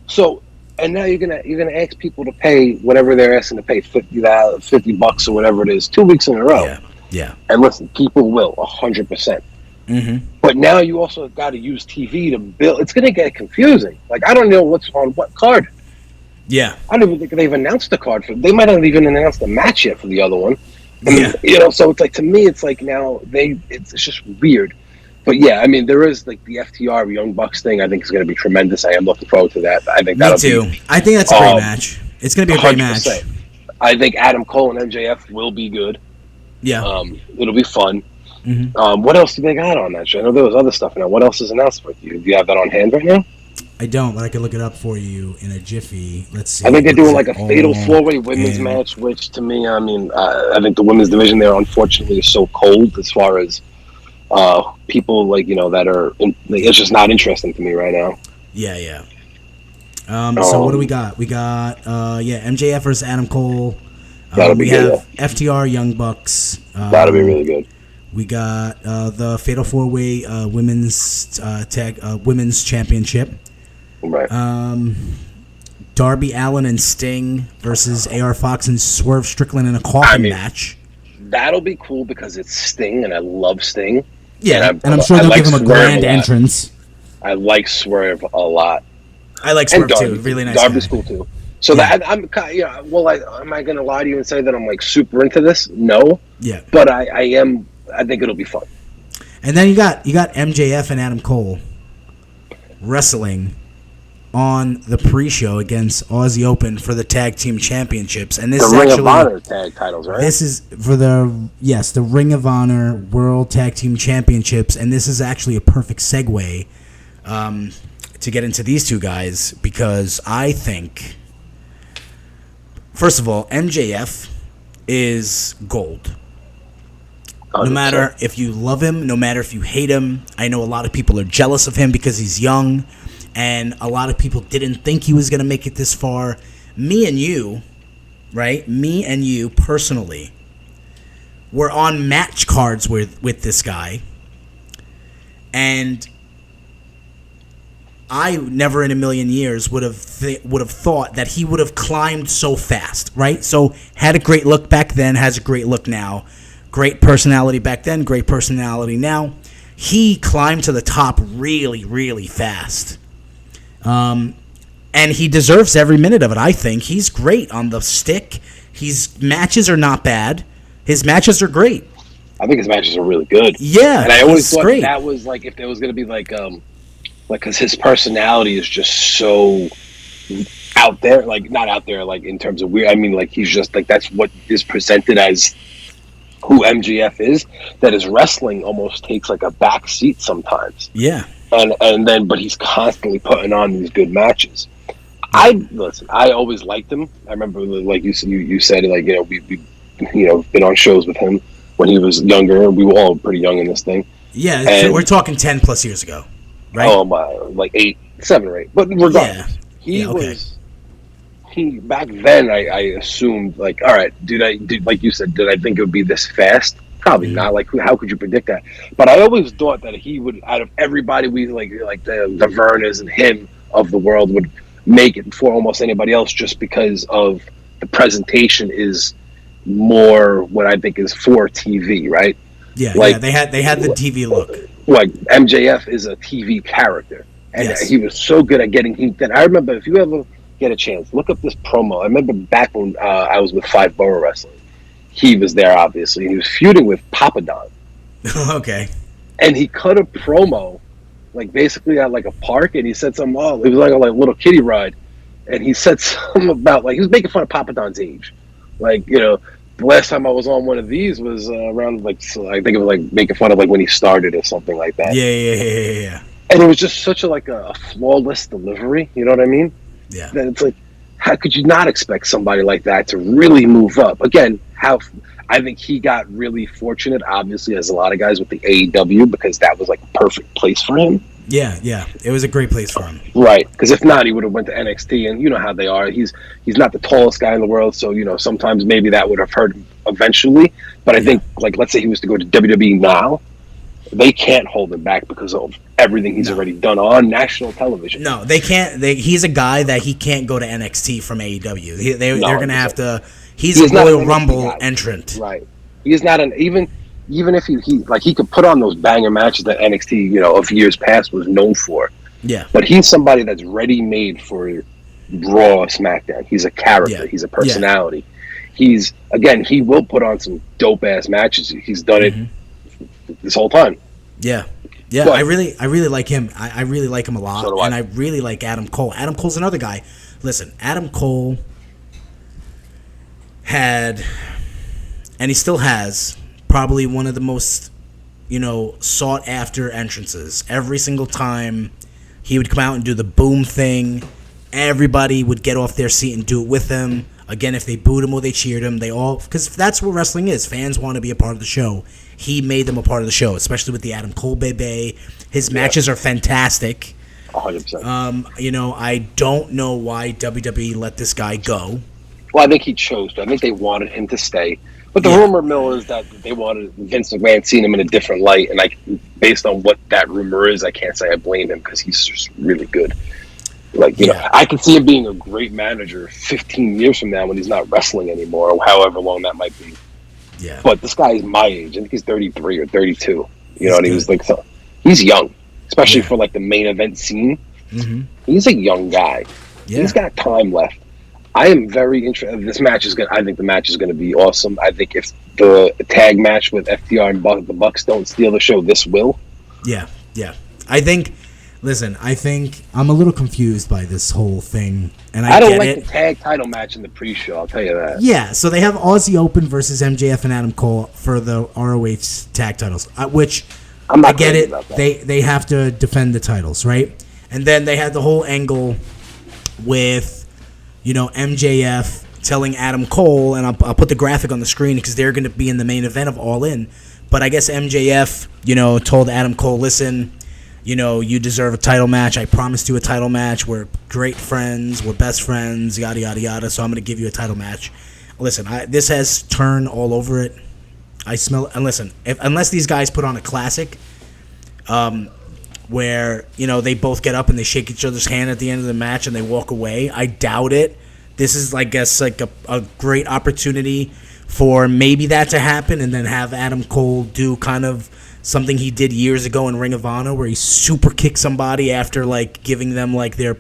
So, and now you're gonna ask people to pay whatever they're asking to pay, $50 or whatever it is, 2 weeks in a row. Yeah. Yeah. And listen, people will 100%. Mm-hmm. But now you also got to use TV to build. It's gonna get confusing. I don't know what's on what card. Yeah. I don't even think they've announced the card for. They might not even announced the match yet for the other one. And, so it's to me, it's now it's just weird. But yeah, I mean, there is the FTR Young Bucks thing. I think is going to be tremendous. I am looking forward to that. I think that'll be. I think that's a great match. It's going to be a great 100%. match. I think Adam Cole and MJF will be good. Yeah. It'll be fun. Mm-hmm. What else do they got on that show? I know there was other stuff now. What else is announced with you? Do you have that on hand right now? I don't, but I can look it up for you in a jiffy. Let's see. I think they're doing a fatal four-way women's match, which to me, I mean, I think the women's division there, unfortunately, is so cold as far as people that are. It's just not interesting to me right now. Yeah, yeah. So what do we got? We got MJF versus Adam Cole. We have FTR Young Bucks. That'll be really good. We got the Fatal 4-Way Women's Women's Championship. Right. Darby Allin and Sting versus AR Fox and Swerve Strickland in a coffin match. That'll be cool because it's Sting, and I love Sting. Yeah, and I'm sure they'll give him a grand entrance. I like Swerve a lot. I like Swerve too. Really nice. Darby's guy. Cool too. So that I'm, am I going to lie to you and say that I'm like super into this? No. Yeah. But I am. I think it'll be fun. And then you got MJF and Adam Cole wrestling on the pre-show against Aussie Open for the tag team championships, and this is Ring actually of Honor tag titles, right? This is for the Ring of Honor World Tag Team Championships, and this is actually a perfect segue to get into these two guys because I think, first of all, MJF is gold. 100%. No matter if you love him, no matter if you hate him. I know a lot of people are jealous of him because he's young, and a lot of people didn't think he was going to make it this far. Me and you, right? Me and you personally were on match cards with this guy, and I never in a million years would have thought that he would have climbed so fast, right? So had a great look back then, has a great look now. Great personality back then, great personality now. He climbed to the top really, really fast. And he deserves every minute of it, I think. He's great on the stick. His matches are not bad. His matches are great. I think his matches are really good. Yeah, and I always thought that was like if there was going to be like because his personality is just so out there, like not out there, like in terms of weird. I mean, like he's just like that's what is presented as who MJF is. That his wrestling almost takes like a back seat sometimes. Yeah, but he's constantly putting on these good matches. I always liked him. I remember, like you said, like we been on shows with him when he was younger. We were all pretty young in this thing. Yeah, and we're talking 10 plus years ago, right? Oh my, like 7 or 8. But regardless, he back then. I assumed like, all right, like you said, did I think it would be this fast? Probably not. Like, how could you predict that? But I always thought that he would, out of everybody, we like the Vernas and him of the world, would make it before almost anybody else, just because of the presentation is more what I think is for TV, right? Yeah, like, they had the TV look. Like MJF is a TV character, and he was so good at getting heat. That I remember, if you ever get a chance, look up this promo. I remember back when I was with Five Borough Wrestling. He was there, obviously. He was feuding with Papa Don. Okay. And he cut a promo, like basically at like a park, and he said something. Oh, it was like a little kiddie ride, and he said something about like he was making fun of Papa Don's age, like the last time I was on one of these was around I think it was like making fun of like when he started or something like that. Yeah. And it was just such a flawless delivery. You know what I mean? Yeah. That it's like, how could you not expect somebody like that to really move up? Again, I think he got really fortunate, obviously, as a lot of guys with the AEW, because that was like a perfect place for him. Yeah, it was a great place for him. Right, because if not, he would have went to NXT, and you know how they are. He's not the tallest guy in the world, so sometimes maybe that would have hurt him eventually. But I think, like, let's say he was to go to WWE now, they can't hold him back because of everything he's already done on national television. No, they can't. He's a guy that he can't go to NXT from AEW. They're going to have to. He's a Royal Rumble entrant. Right. He's not even if he could put on those banger matches that NXT, of years past was known for. Yeah. But he's somebody that's ready made for Raw, SmackDown. He's a character. Yeah. He's a personality. Yeah. He will put on some dope ass matches. He's done it this whole time. Yeah. Yeah, but I really like him. I really like him a lot. So do I. And I really like Adam Cole. Adam Cole's another guy. Listen, Adam Cole had, and he still has, probably one of the most, sought after entrances. Every single time he would come out and do the boom thing, everybody would get off their seat and do it with him. Again, if they booed him or they cheered him, because that's what wrestling is. Fans want to be a part of the show. He made them a part of the show, especially with the Adam Cole Bebe. His matches are fantastic. 100%. I don't know why WWE let this guy go. Well, I think he chose to. I think they wanted him to stay. But the rumor mill is that they wanted Vince McMahon seen him in a different light. And based on what that rumor is, I can't say I blame him because he's just really good. Like, you know, I can see him being a great manager 15 years from now when he's not wrestling anymore, or however long that might be. Yeah. But this guy is my age. I think he's 33 or 32. You know, and he was like, so he's young, especially for like the main event scene. Mm-hmm. He's a young guy. Yeah. He's got time left. I am very interested. This match is I think the match is gonna be awesome. I think if the tag match with FTR and the Bucks don't steal the show, this will. Yeah. I think I'm a little confused by this whole thing, and I don't get like it. the tag title match in the pre-show. I'll tell you that. Yeah, so they have Aussie Open versus MJF and Adam Cole for the ROH tag titles, which I get it. They have to defend the titles, right? And then they had the whole angle with, you know, MJF telling Adam Cole, and I'll put the graphic on the screen because they're going to be in the main event of All In. But I guess MJF, you know, told Adam Cole, listen, you know, you deserve a title match. I promised you a title match. We're great friends. We're best friends, yada, yada, yada. So I'm going to give you a title match. Listen, this has turned all over it. I smell it. And listen, unless these guys put on a classic where, you know, they both get up and they shake each other's hand at the end of the match and they walk away, I doubt it. This is, I guess, like a great opportunity for maybe that to happen, and then have Adam Cole do kind of something he did years ago in Ring of Honor, where he super kicked somebody after like giving them like their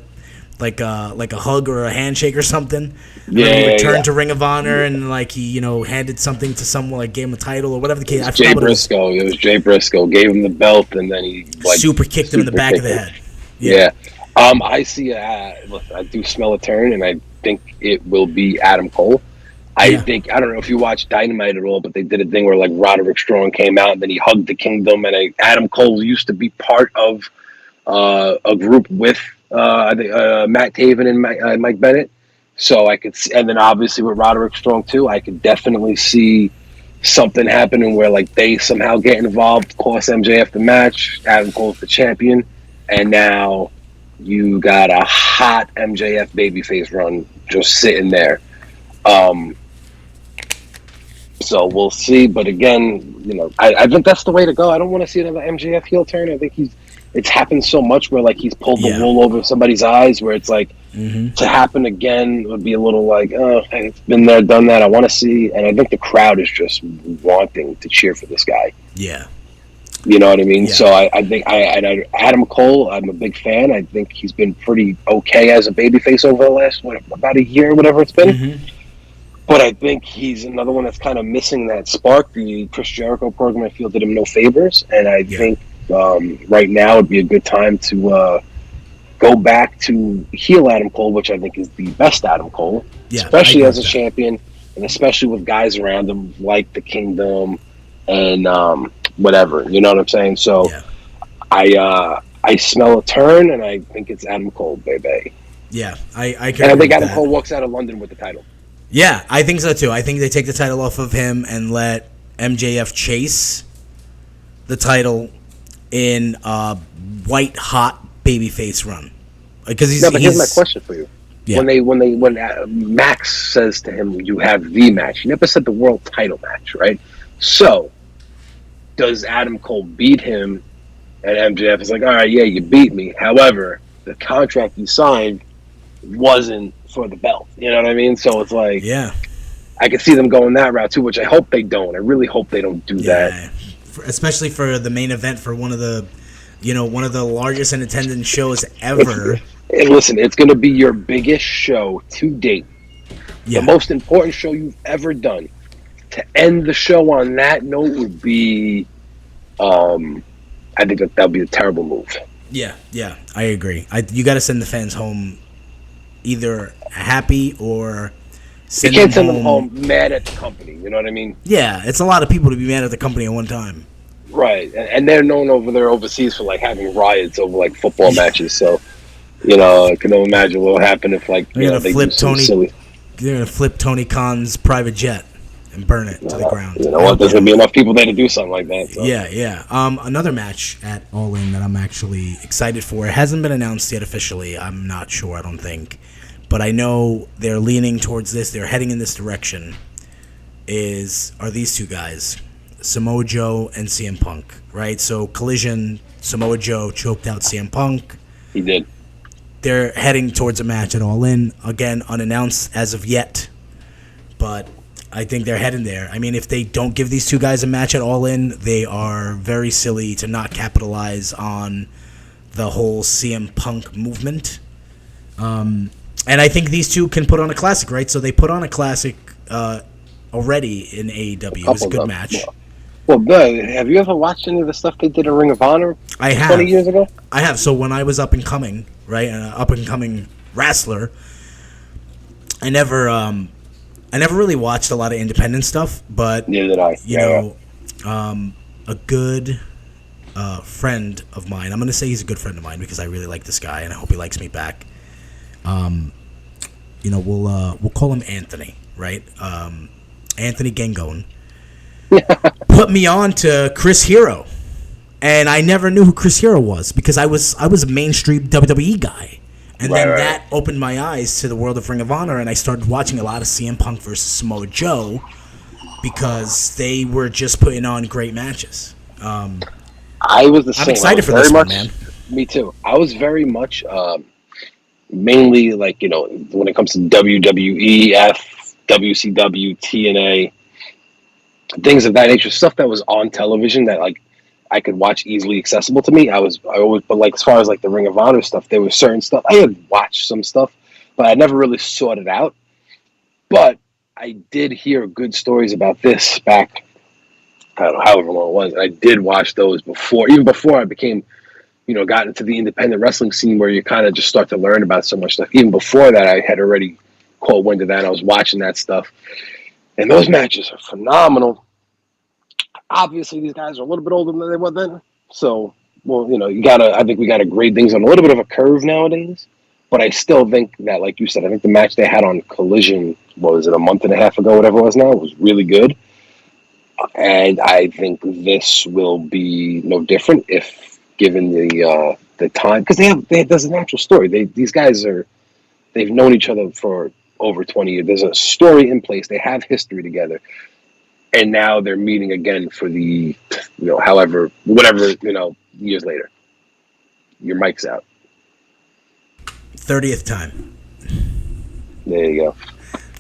like a hug or a handshake or something. Yeah, he returned to Ring of Honor and like he, you know, handed something to someone, like gave him a title or whatever the case. Jay Briscoe. It was Jay Briscoe. Gave him the belt and then he like super kicked him in the back of the head. Yeah. I see. Look, I do smell a turn, and I think it will be Adam Cole. I don't know if you watch Dynamite at all, but they did a thing where like Roderick Strong came out and then he hugged the Kingdom, and Adam Cole used to be part of a group with I think Matt Taven and Mike Bennett. So I could see, and then obviously with Roderick Strong too, I could definitely see something happening where like they somehow get involved, cost MJF the match, Adam Cole's the champion, and now you got a hot MJF babyface run just sitting there. So we'll see, but again, you know, I think that's the way to go. I don't want to see another MJF heel turn. I think it's happened so much where like he's pulled the wool over somebody's eyes, where it's like to happen again would be a little like, oh, it's been there, done that. I want to see, and I think the crowd is just wanting to cheer for this guy. Yeah. You know what I mean? Yeah. So I think Adam Cole, I'm a big fan. I think he's been pretty okay as a babyface over the last, about a year, whatever it's been. Mm-hmm. But I think he's another one that's kind of missing that spark. The Chris Jericho program, I feel, did him no favors. And I think right now would be a good time to go back to heel Adam Cole, which I think is the best Adam Cole, especially as a champion, and especially with guys around him like the Kingdom and whatever. You know what I'm saying? So I smell a turn, and I think it's Adam Cole, baby. Yeah, I and I think Adam Cole walks out of London with the title. Yeah, I think so too. I think they take the title off of him and let MJF chase the title in a white hot babyface run. Because here's my question for you. Yeah. When Max says to him, "You have the match," he never said the world title match, right? So does Adam Cole beat him, and MJF is like, "All right, yeah, you beat me." However, the contract he signed wasn't for the belt. You know what I mean? So it's like, I could see them going that route too, which I hope they don't. I really hope they don't do that. Especially for the main event for one of the largest in attendance shows ever. And listen, it's going to be your biggest show to date. The most important show you've ever done. To end the show on that note would be, I think that would be a terrible move. Yeah, I agree. You got to send the fans home either happy or you can't send them home mad at the company. You know what I mean? Yeah, it's a lot of people to be mad at the company at one time. Right, and they're known over there overseas for like having riots over like football matches. So, you know, I can imagine what will happen if like they do something silly. They're gonna flip Tony Khan's private jet and burn it to the ground. You know what? There's gonna be enough people there to do something like that. So. Yeah. Another match at All In that I'm actually excited for. It hasn't been announced yet officially. I'm not sure. I don't think. But I know they're leaning towards this. They're heading in this direction. Are these two guys, Samoa Joe and CM Punk, right? So Collision, Samoa Joe choked out CM Punk. He did. they're heading towards a match at All In. Again, unannounced as of yet, but I think they're heading there. I mean, if they don't give these two guys a match at All In, they are very silly to not capitalize on the whole CM Punk movement. And I think these two can put on a classic, right? So they put on a classic already in AEW. It was a good match. Well, good. Have you ever watched any of the stuff they did in Ring of Honor? I have. 20 years ago? I have. So when I was up and coming, right, an up and coming wrestler, I never really watched a lot of independent stuff, but neither did I. You know, a good friend of mine. I'm going to say he's a good friend of mine because I really like this guy and I hope he likes me back. You know, we'll call him Anthony, right? Anthony Gangone put me on to Chris Hero, and I never knew who Chris Hero was because I was a mainstream WWE guy, and then that opened my eyes to the world of Ring of Honor, and I started watching a lot of CM Punk versus Samoa Joe because they were just putting on great matches. I was the same. I'm excited for this one, man. Me too. I was very much mainly like, you know, when it comes to WWEF, WCW, TNA, things of that nature, stuff that was on television that like I could watch easily accessible to me. But like as far as like the Ring of Honor stuff, there was certain stuff I had watched some stuff, but I never really sought it out. But I did hear good stories about this back, I don't know, however long it was. And I did watch those even before I became, you know, got into the independent wrestling scene where you kind of just start to learn about so much stuff. Even before that, I had already caught wind of that. I was watching that stuff. And those matches are phenomenal. Obviously, these guys are a little bit older than they were then. So, well, you know, I think we got to grade things on a little bit of a curve nowadays. But I still think that, like you said, I think the match they had on Collision, what was it, a month and a half ago, whatever it was now, was really good. And I think this will be no different if given the time. Because there's a natural story. These guys they've known each other for over 20 years. There's a story in place. They have history together. And now they're meeting again for the, you know, whatever, you know, years later. Your mic's out. 30th time. There you go.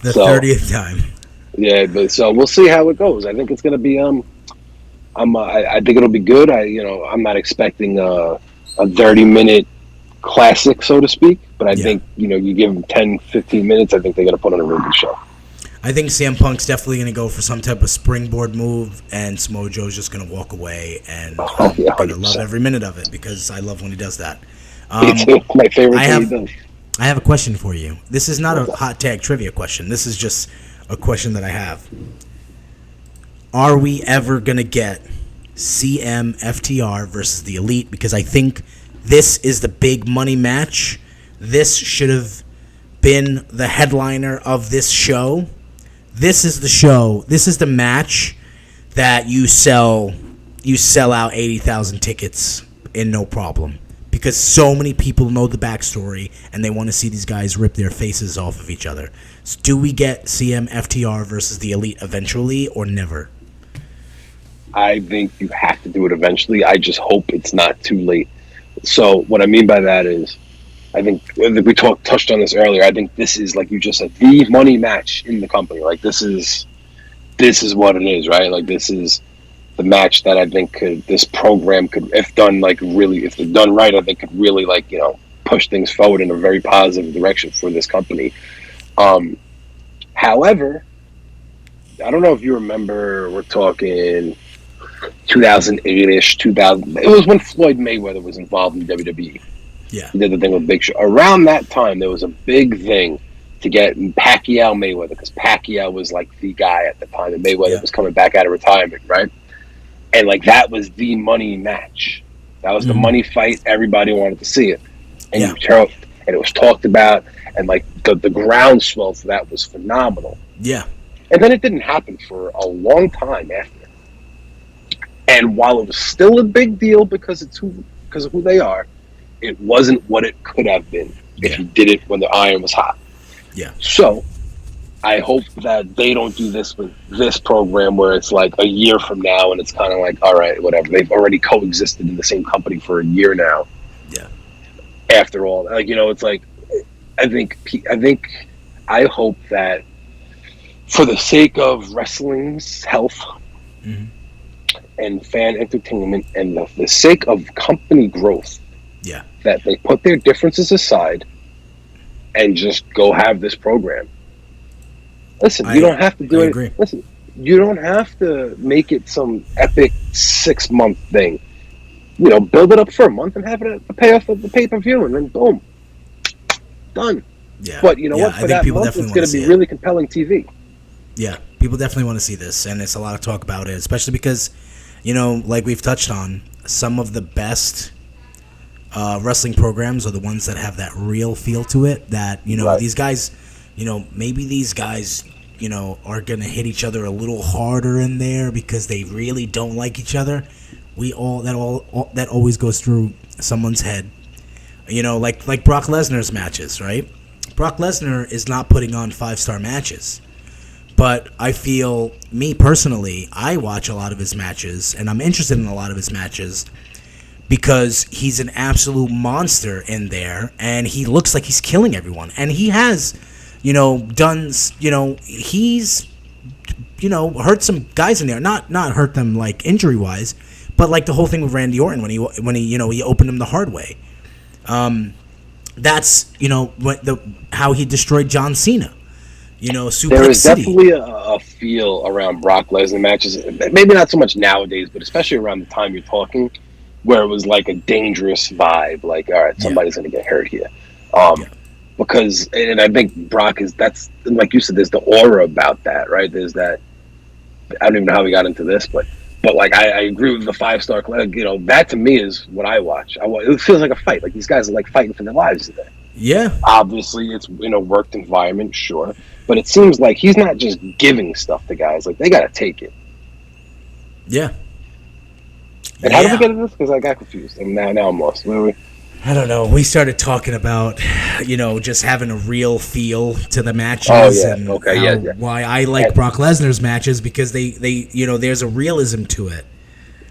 The 30th time. Yeah, but so we'll see how it goes. I think it's going to be, I think it'll be good. I'm not expecting a 30-minute classic, so to speak. But I think, you know, you give them 10, 15 minutes, I think they're going to put on a really good show. I think CM Punk's definitely going to go for some type of springboard move, and Samoa Joe's just going to walk away, and I'm going to love every minute of it because I love when he does that. Me too. My favorite thing he does. I have a question for you. This is not a hot tag trivia question. This is just a question that I have. Are we ever going to get CMFTR versus the Elite? Because I think this is the big money match. This should have been the headliner of this show. This is the show. This is the match that you sell out 80,000 tickets in no problem. Because so many people know the backstory and they want to see these guys rip their faces off of each other. So do we get CMFTR versus the Elite eventually or never? I think you have to do it eventually. I just hope it's not too late. So what I mean by that is, I think we touched on this earlier. I think this is, like you just said, the money match in the company. Like this is what it is, right? Like this is the match that I think this program could, if done right, I think could really, like, you know, push things forward in a very positive direction for this company. However, I don't know if you remember, we're talking 2008-ish, 2000. It was when Floyd Mayweather was involved in WWE. Yeah. He did the thing with Big Show. Around that time, there was a big thing to get Pacquiao Mayweather, because Pacquiao was like the guy at the time, and Mayweather was coming back out of retirement, right? And like that was the money match. That was the money fight. Everybody wanted to see it, and and it was talked about, and like the groundswell for that was phenomenal. Yeah. And then it didn't happen for a long time after. And while it was still a big deal because of who they are, it wasn't what it could have been if you did it when the iron was hot. Yeah. So I hope that they don't do this with this program where it's like a year from now and it's kind of like, all right, whatever. They've already coexisted in the same company for a year now. Yeah. after all. Like, it's like, I hope that for the sake of wrestling's health and fan entertainment and the sake of company growth, that they put their differences aside and just go have this program. Listen, you don't have to do it. Agree. Listen, you don't have to make it some epic 6-month thing. Build it up for a month and have it pay off of the pay-per-view, and then boom, done. Yeah. But you know what? For that month, it's going to be really compelling TV. Yeah, people definitely want to see this, and it's a lot of talk about it, especially because, like we've touched on, some of the best wrestling programs are the ones that have that real feel to it. That these guys, maybe these guys, are going to hit each other a little harder in there because they really don't like each other. That always goes through someone's head. Like Brock Lesnar's matches, right? Brock Lesnar is not putting on 5-star matches. But I feel, me personally, I watch a lot of his matches, and I'm interested in a lot of his matches because he's an absolute monster in there, and he looks like he's killing everyone. And he has, done, he's, hurt some guys in there. Not hurt them, like, injury-wise, but like the whole thing with Randy Orton when he opened him the hard way. That's, how he destroyed John Cena. Suplex there is City. Definitely a feel around Brock Lesnar matches, maybe not so much nowadays, but especially around the time you're talking, where it was like a dangerous vibe, like, all right, somebody's going to get hurt here. Because, and I think Brock that's, like you said, there's the aura about that, right? There's that, I don't even know how we got into this, but like, I agree with the 5-star, that to me is what I watch. It feels like a fight, like these guys are like fighting for their lives today. Yeah. Obviously, it's in a worked environment, sure. But it seems like he's not just giving stuff to guys. Like, they got to take it. Yeah. And how did we get into this? Because I got confused. And now I'm lost. Where are we? I don't know. We started talking about, just having a real feel to the matches. Oh, yeah. And Okay, why I like Brock Lesnar's matches, because they there's a realism to it.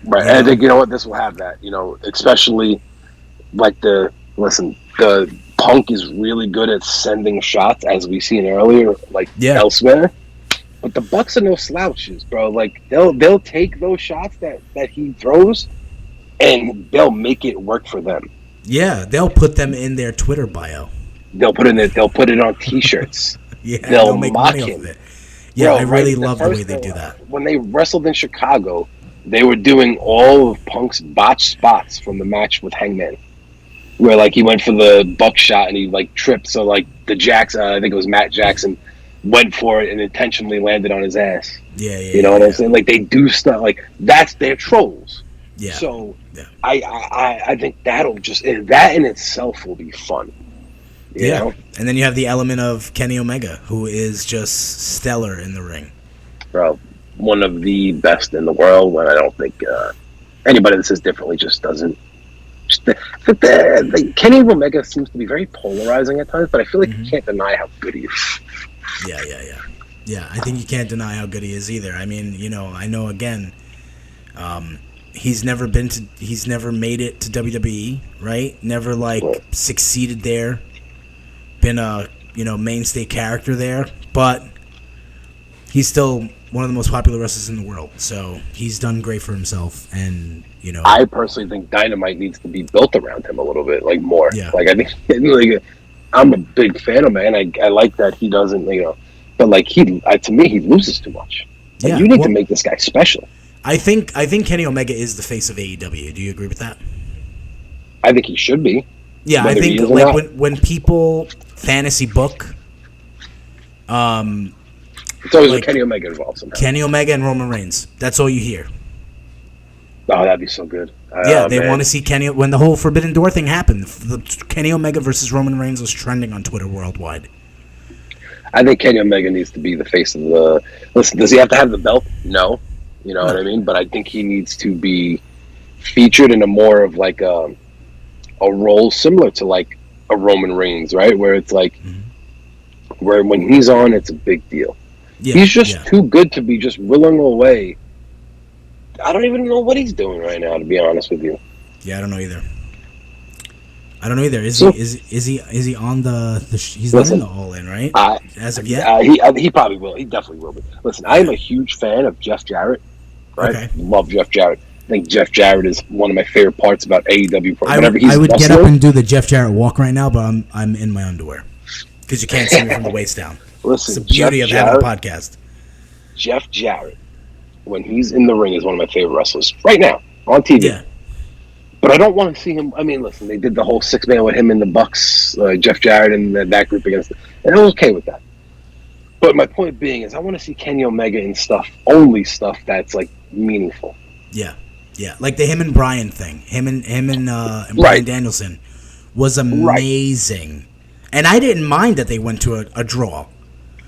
Right. And I think, this will have that, especially like the Punk is really good at sending shots, as we've seen earlier, elsewhere. But the Bucks are no slouches, bro. Like, they'll take those shots that he throws, and they'll make it work for them. Yeah, they'll put them in their Twitter bio. They'll put it on T-shirts. Yeah, they'll make mock money him. off of it. Yeah, Bro, I really love the way they do that. When they wrestled in Chicago, they were doing all of Punk's botched spots from the match with Hangman, where like he went for the buckshot and he like tripped. So like the Jackson, I think it was Matt Jackson, went for it and intentionally landed on his ass. Yeah. You know what I'm saying? Like, they do stuff like that's their trolls. Yeah. So I think that'll just, that in itself will be fun. You know? And then you have the element of Kenny Omega, who is just stellar in the ring. Bro, one of the best in the world. And I don't think anybody that says differently just doesn't. Kenny Omega seems to be very polarizing at times, but I feel like you can't deny how good he is. Yeah, I think you can't deny how good he is either. I mean, I know again, he's never made it to WWE, right? Never succeeded there. Been a mainstay character there, but he's still one of the most popular wrestlers in the world. So he's done great for himself, and I personally think Dynamite needs to be built around him a little bit, like more. Yeah. Like, I think, like, I'm a big fan of him, and I like that he doesn't, but like to me he loses too much. Like, you need to make this guy special. I think Kenny Omega is the face of AEW. Do you agree with that? I think he should be. Yeah, I think like when people fantasy book, it's always like Kenny Omega involved somehow. Kenny Omega and Roman Reigns. That's all you hear. Oh, that'd be so good. They want to see Kenny. When the whole Forbidden Door thing happened, the Kenny Omega versus Roman Reigns was trending on Twitter worldwide. I think Kenny Omega needs to be the face of the... Listen, does he have to have the belt? No. You know what I mean? But I think he needs to be featured in a more of like a role similar to like a Roman Reigns, right? Where it's like... Where when he's on, it's a big deal. Yeah, he's just too good to be just willing away. I don't even know what he's doing right now, to be honest with you. Yeah, I don't know either. I don't know either. Is he on the he's not in the All In, right? As of yet? He probably will. He definitely will be. Listen, I am a huge fan of Jeff Jarrett. Right? Okay. Love Jeff Jarrett. I think Jeff Jarrett is one of my favorite parts about AEW. I would get up and do the Jeff Jarrett walk right now, but I'm in my underwear because you can't see me from the waist down. Listen, it's the beauty of having a podcast. Jeff Jarrett, when he's in the ring, is one of my favorite wrestlers right now on TV. Yeah. But I don't want to see him. I mean, listen, they did the whole 6-man with him and the Bucks, Jeff Jarrett and that group against it, and I was okay with that. But my point being is, I want to see Kenny Omega in stuff that's like meaningful. Yeah. Like the him and Brian thing, him and Brian Danielson was amazing, right. And I didn't mind that they went to a draw.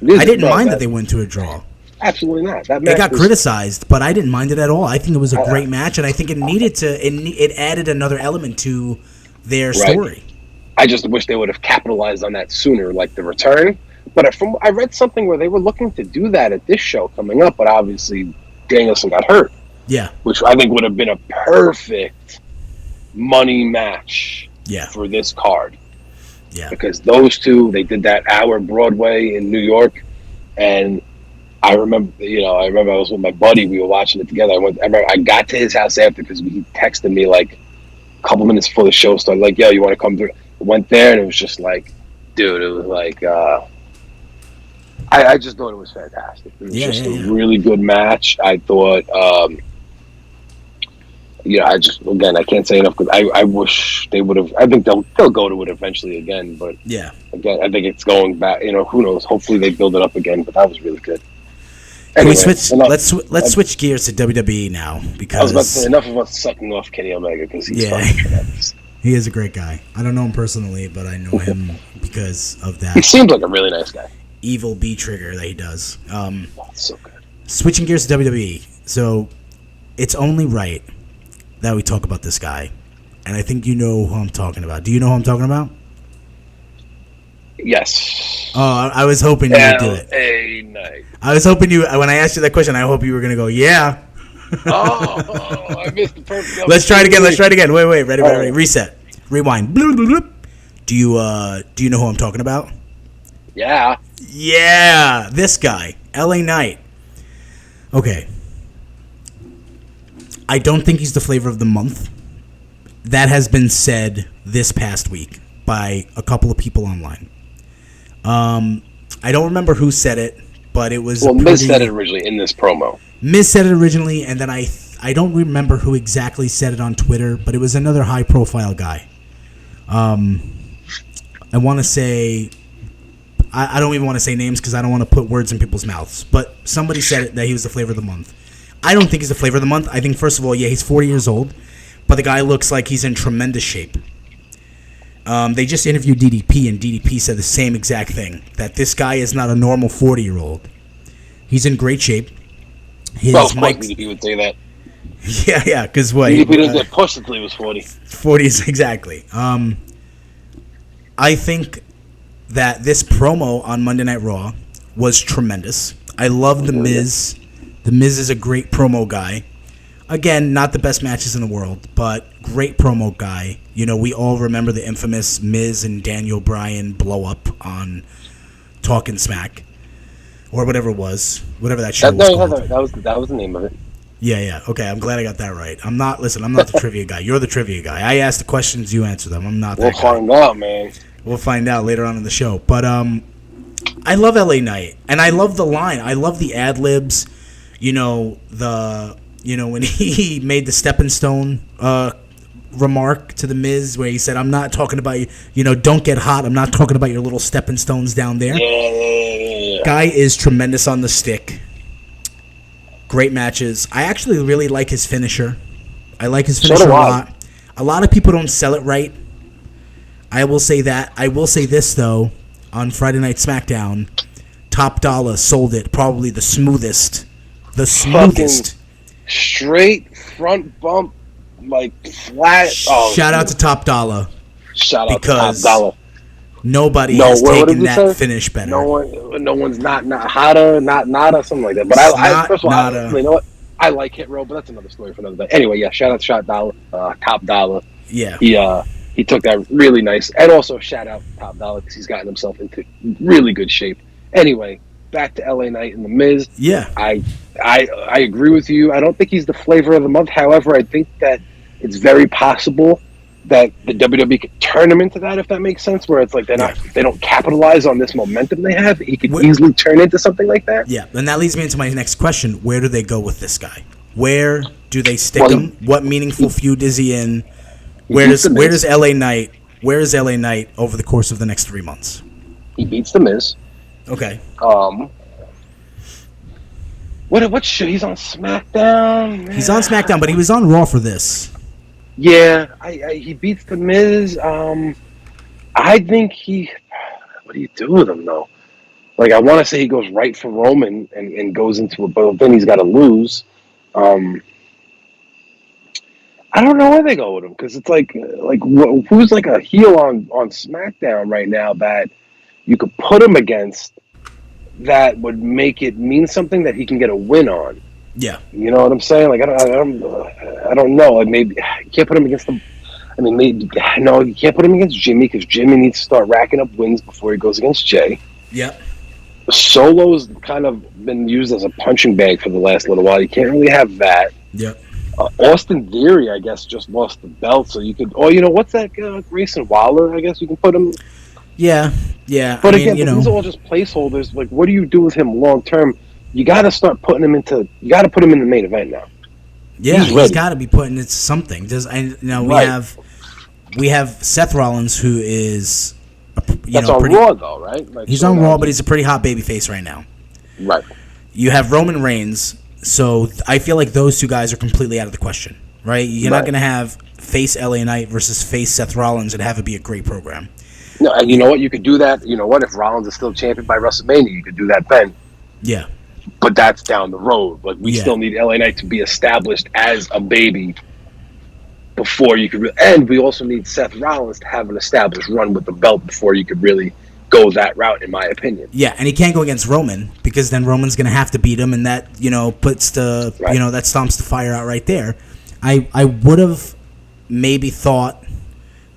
I didn't mind that they went to a draw. Absolutely not. That match got criticized, but I didn't mind it at all. I think it was a great match, and I think it needed to. It added another element to their story. I just wish they would have capitalized on that sooner, like the return. But I read something where they were looking to do that at this show coming up, but obviously Danielson got hurt. Yeah. Which I think would have been a perfect money match for this card. Yeah. Because those two, they did that hour Broadway in New York, and I remember I was with my buddy, we were watching it together. I got to his house after because he texted me like a couple minutes before the show started, like, yo, you want to come through? I went there, and it was just like, dude, it was like, I just thought it was fantastic. It was just a really good match. I thought, I can't say enough because I wish they would have. I think they'll go to it eventually again. But again, I think it's going back. Who knows? Hopefully they build it up again. But that was really good. Anyway, can we switch? Let's switch gears to WWE now because I was about to say enough of us sucking off Kenny Omega because he's fucking tremendous. He is a great guy. I don't know him personally, but I know him because of that. He seems like a really nice guy. Evil B trigger that he does. So good. Switching gears to WWE. So it's only right that we talk about this guy, and I think you know who I'm talking about. Do you know who I'm talking about? Yes. Oh, I was hoping you would do it. LA Knight. I was hoping you. When I asked you that question, I hope you were gonna go, yeah. I missed the perfect. Let's try it again. Wait. Ready. Reset. Rewind. Bloop, bloop, bloop. Do you know who I'm talking about? Yeah. Yeah, this guy, LA Knight. Okay. I don't think he's the flavor of the month. That has been said this past week by a couple of people online. I don't remember who said it, but it was... Well, Miz said it originally in this promo. Miz said it originally, and then I don't remember who exactly said it on Twitter, but it was another high-profile guy. I want to say... I don't even want to say names because I don't want to put words in people's mouths, but somebody said it, that he was the flavor of the month. I don't think he's the flavor of the month. I think, first of all, he's 40 years old, but the guy looks like he's in tremendous shape. They just interviewed DDP, and DDP said the same exact thing, that this guy is not a normal 40-year-old. He's in great shape. DDP would say that. Yeah, because what? DDP didn't get pushed until he was 40. 40 is exactly. I think that this promo on Monday Night Raw was tremendous. I love The Miz. The Miz is a great promo guy. Again, not the best matches in the world, but great promo guy. We all remember the infamous Miz and Daniel Bryan blow up on Talkin' Smack, or whatever it was, whatever that show was called. That was the name of it. Yeah. Okay, I'm glad I got that right. I'm not the trivia guy. You're the trivia guy. I ask the questions, you answer them. I'm not that guy. We'll find out, man. We'll find out later on in the show. But I love LA Knight, and I love the line. I love the ad libs. When he made the stepping stone remark to the Miz, where he said, "I'm not talking about don't get hot. I'm not talking about your little stepping stones down there." Yeah. Guy is tremendous on the stick. Great matches. I actually really like his finisher. I like his finisher a lot. A lot of people don't sell it right. I will say that. I will say this, though. On Friday Night SmackDown, Top Dollar sold it probably the smoothest. The smoothest. Straight front bump, like flat. Shout out to Top Dollar. Shout out to Top Dollar. Nobody has taken that finish better. No one's not hotter, not nada, something like that. But I first of all, you know what? I like Hit Row, but that's another story for another day. Anyway, shout out to Top Dollar. Yeah. he took that really nice. And also shout out Top Dollar because he's gotten himself into really good shape. Anyway, back to LA Knight and The Miz. Yeah. I agree with you. I don't think he's the flavor of the month. However, I think that it's very possible that the WWE could turn him into that, if that makes sense, where it's like they don't capitalize on this momentum they have. He could easily turn into something like that. Yeah, and that leads me into my next question. Where do they go with this guy? Where do they stick him? What meaningful feud is he in? Where is LA Knight over the course of the next 3 months? He beats The Miz. Okay. What show? He's on SmackDown. He's on SmackDown, but he was on Raw for this. Yeah, he beats The Miz. I think what do you do with him though? Like, I want to say he goes right for Roman and goes into it, but then he's got to lose. I don't know where they go with him because it's like who's like a heel on SmackDown right now that you could put him against that would make it mean something that he can get a win on. Yeah, you know what I'm saying? Like I don't know. Like maybe you can't put him against them. I mean, maybe no, you can't put him against Jimmy because Jimmy needs to start racking up wins before he goes against Jay. Yep. Solo's kind of been used as a punching bag for the last little while. You can't really have that. Yep. Austin Theory, I guess, just lost the belt, so you could. Oh, you know what's that? Grayson Waller, I guess you can put him. Yeah. But again, these are all just placeholders. Like, what do you do with him long term? You got to start putting him into. You got to put him in the main event now. Yeah, he's got to be put into something. We have Seth Rollins, who is. That's on Raw, though, right? Like, he's on Raw, but he's a pretty hot babyface right now. Right. You have Roman Reigns, so I feel like those two guys are completely out of the question, right? You're not going to have face LA Knight versus face Seth Rollins and have it be a great program. No, and you know what? You could do that. You know what? If Rollins is still champion by WrestleMania, you could do that then. Yeah. But that's down the road. Like, we still need LA Knight to be established as a baby before you could and we also need Seth Rollins to have an established run with the belt before you could really go that route, in my opinion. Yeah, and he can't go against Roman because then Roman's going to have to beat him, and that, puts the, that stomps the fire out right there. I would have maybe thought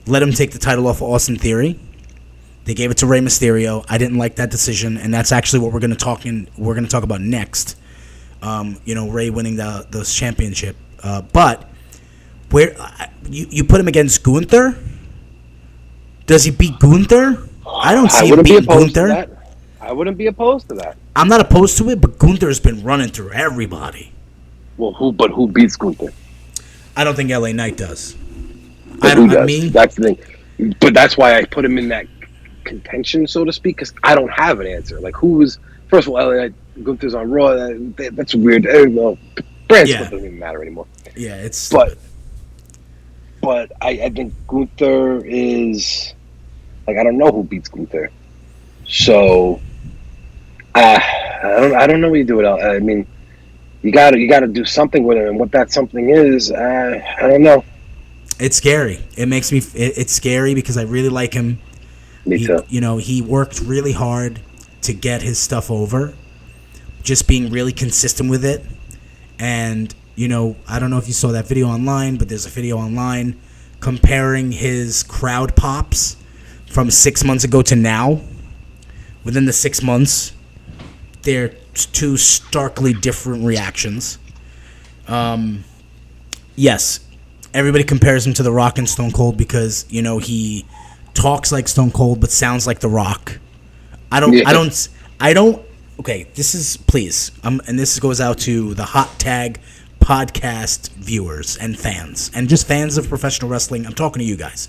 let him take the title off of Austin Theory. They gave it to Rey Mysterio. I didn't like that decision, and that's actually what we're going to talk about next. Rey winning the championship, but where you put him against Gunther? Does he beat Gunther? I don't see him beating Gunther. I wouldn't be opposed to that. I'm not opposed to it, but Gunther's been running through everybody. Well, who beats Gunther? I don't think LA Knight does. Who does? That's the thing. But that's why I put him in that contention, so to speak, because I don't have an answer. Like, first of all, LA Knight, Gunther's on Raw. That's weird. Well, brand split doesn't even matter anymore. Yeah, it's stupid. But I think Gunther is, like, I don't know who beats Gunther. So I don't know what you do with it. I mean, you got to do something with him, and what that something is, I don't know. It's scary. It makes me. It's scary because I really like him. Me too. He worked really hard to get his stuff over, just being really consistent with it, and. I don't know if you saw that video online, but there's a video online comparing his crowd pops from 6 months ago to now. Within the 6 months, they're two starkly different reactions. Yes, everybody compares him to The Rock and Stone Cold because, he talks like Stone Cold but sounds like The Rock. I don't. Okay, this is, please, and this goes out to the HOTTAG podcast viewers and fans, and just fans of professional wrestling. I'm talking to you guys.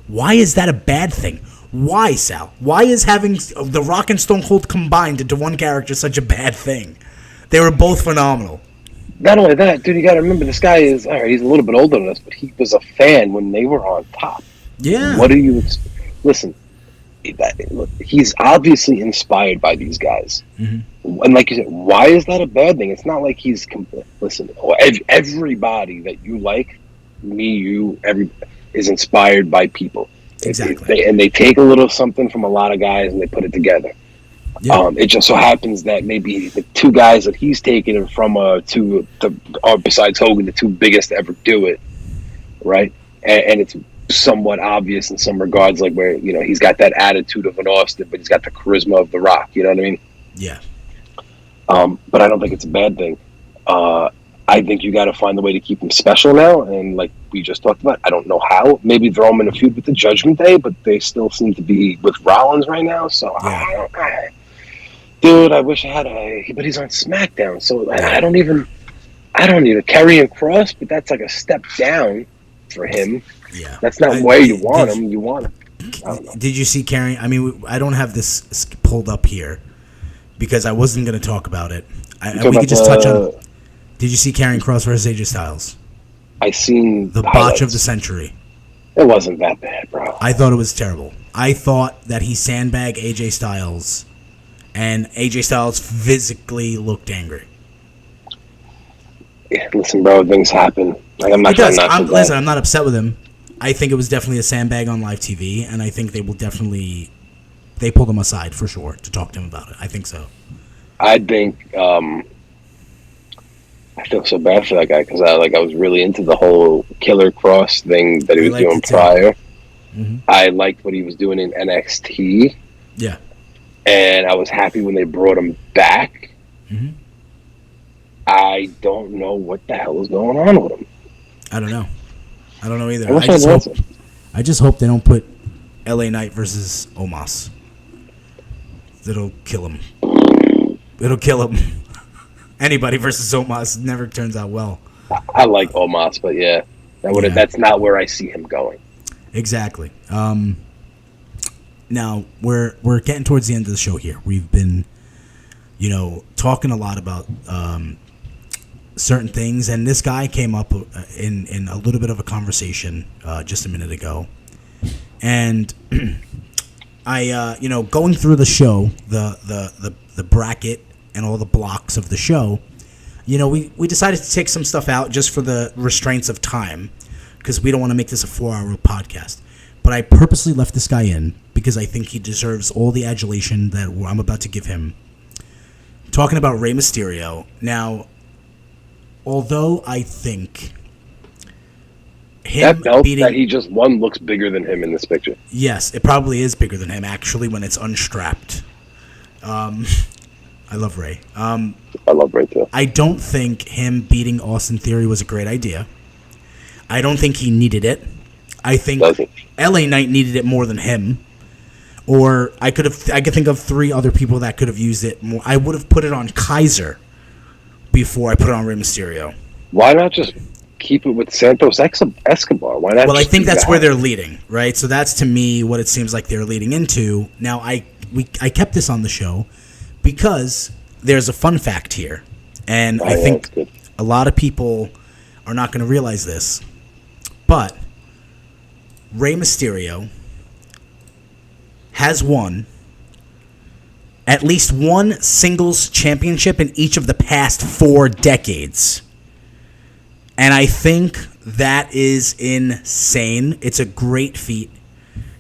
Why is that a bad thing? Why, Sal? Why is having The Rock and Stone Cold combined into one character such a bad thing? They were both phenomenal. Not only that, dude, you got to remember this guy is, all right, he's a little bit older than us, but he was a fan when they were on top. Yeah. What do you listen? He's obviously inspired by these guys. Mm-hmm. And like you said, why is that a bad thing? It's not like he's... Listen, everybody that you like, me, you, is inspired by people. Exactly. They take a little something from a lot of guys and they put it together. Yeah. It just so happens that maybe the two guys that he's taken from besides Hogan, the two biggest to ever do it, right? And it's somewhat obvious in some regards, like where, you know, he's got that attitude of an Austin, but he's got the charisma of The Rock. You know what I mean? Yeah. But I don't think it's a bad thing. I think you got to find a way to keep him special now, and like we just talked about, I don't know how. Maybe throw him in a feud with the Judgment Day, but they still seem to be with Rollins right now. So, yeah. Dude, I wish I had but he's on SmackDown, so I don't even carry and cross, but that's like a step down for him. Yeah, that's not where you want him. You want him. I don't know. Did you see Karrion? I mean, I don't have this pulled up here because I wasn't going to talk about it. We could just touch on. Did you see Karrion Kross versus AJ Styles? I seen the botch of the century. It wasn't that bad, bro. I thought it was terrible. I thought that he sandbagged AJ Styles, and AJ Styles physically looked angry. Yeah, listen, bro, things happen. Like, I'm not trying not to. Listen, I'm not upset with him. I think it was definitely a sandbag on live TV, and I think they pulled him aside for sure to talk to him about it. I think so. I think I feel so bad for that guy because I was really into the whole Killer Cross thing that he was doing prior. Mm-hmm. I liked what he was doing in NXT. Yeah, and I was happy when they brought him back. Mm-hmm. I don't know what the hell is going on with him. I don't know either. I just hope they don't put LA Knight versus Omos. It'll kill him. Anybody versus Omos never turns out well. I like Omos, but yeah, that's not where I see him going. Exactly. Now we're getting towards the end of the show here. We've been, talking a lot about certain things, and this guy came up in a little bit of a conversation just a minute ago, and I going through the show, the bracket and all the blocks of the show, we decided to take some stuff out just for the restraints of time because we don't want to make this a 4-hour podcast. But I purposely left this guy in because I think he deserves all the adulation that I'm about to give him. Talking about Rey Mysterio. Now, although I think that belt that he just won looks bigger than him in this picture. Yes, it probably is bigger than him, actually, when it's unstrapped. I love Rey. I love Rey, too. I don't think him beating Austin Theory was a great idea. I don't think he needed it. I think LA Knight needed it more than him. Or I could think of 3 other people that could have used it more. I would have put it on Kaiser before I put it on Rey Mysterio. Why not just keep it with Santos Escobar? Why not? Well, I think that's where they're leading, right? So that's, to me, what it seems like they're leading into. Now, I kept this on the show because there's a fun fact here. And I think a lot of people are not going to realize this. But Rey Mysterio has won at least one singles championship in each of the past 4 decades. And I think that is insane. It's a great feat.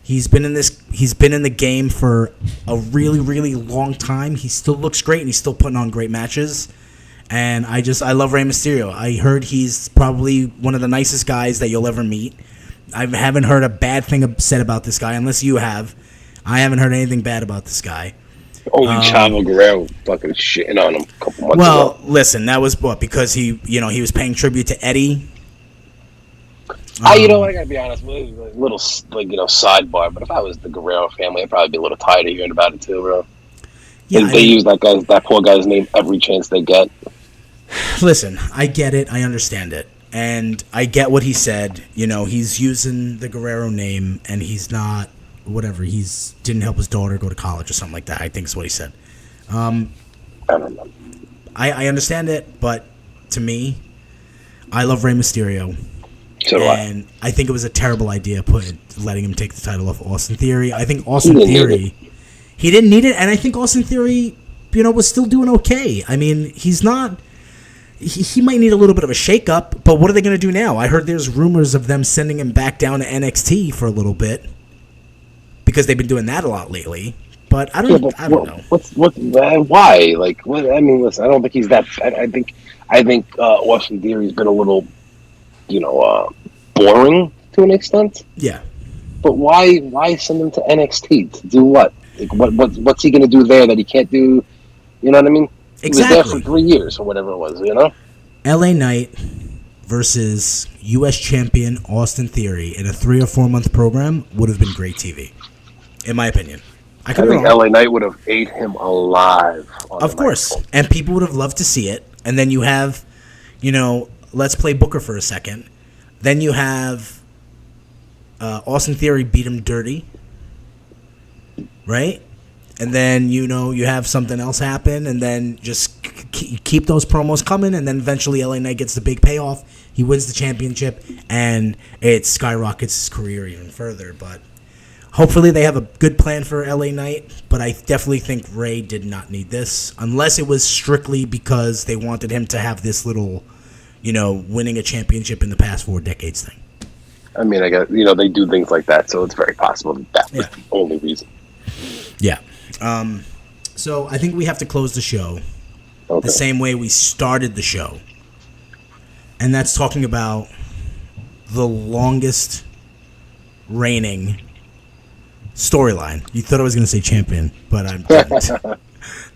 He's been in the game for a really, really long time. He still looks great and he's still putting on great matches. And I love Rey Mysterio. I heard he's probably one of the nicest guys that you'll ever meet. I haven't heard a bad thing said about this guy, unless you have. I haven't heard anything bad about this guy. Only Chavo Guerrero fucking shitting on him a couple months ago. Well, listen, that was because he was paying tribute to Eddie. I gotta be honest, a little sidebar. But if I was the Guerrero family, I'd probably be a little tired of hearing about it too, bro. Yeah, they use that poor guy's name every chance they get. Listen, I get it. I understand it. And I get what he said. He's using the Guerrero name, and he's not, whatever, didn't help his daughter go to college or something like that, I think is what he said. I don't know. I understand it, but to me, I love Rey Mysterio. So do I. And I think it was a terrible idea letting him take the title off Austin Theory. I think Austin Theory, he didn't need it, and I think Austin Theory, was still doing okay. I mean, he's not... He might need a little bit of a shake-up, but what are they going to do now? I heard there's rumors of them sending him back down to NXT for a little bit because they've been doing that a lot lately. But I don't know. Why? I mean, listen, I don't think he's that. I think Austin Theory's been a little, boring to an extent. Yeah. But why send him to NXT to do what? Like what's he gonna do there that he can't do? You know what I mean? He was there for 3 years or whatever it was. You know. LA Knight versus U.S. champion Austin Theory in a 3 or 4 month program would have been great TV, in my opinion. I think LA Knight would have ate him alive. Of course, and people would have loved to see it. And then you have, let's play Booker for a second. Then you have Austin Theory beat him dirty, right? And then, you have something else happen, and then just keep those promos coming, and then eventually LA Knight gets the big payoff. He wins the championship, and it skyrockets his career even further. But hopefully they have a good plan for LA Knight, but I definitely think Ray did not need this, unless it was strictly because they wanted him to have this little, winning a championship in the past 4 decades thing. I mean, I guess, they do things like that, so it's very possible that was the only reason. Yeah. So I think we have to close the show the same way we started the show. And that's talking about the longest reigning storyline. You thought I was going to say champion, but I didn't.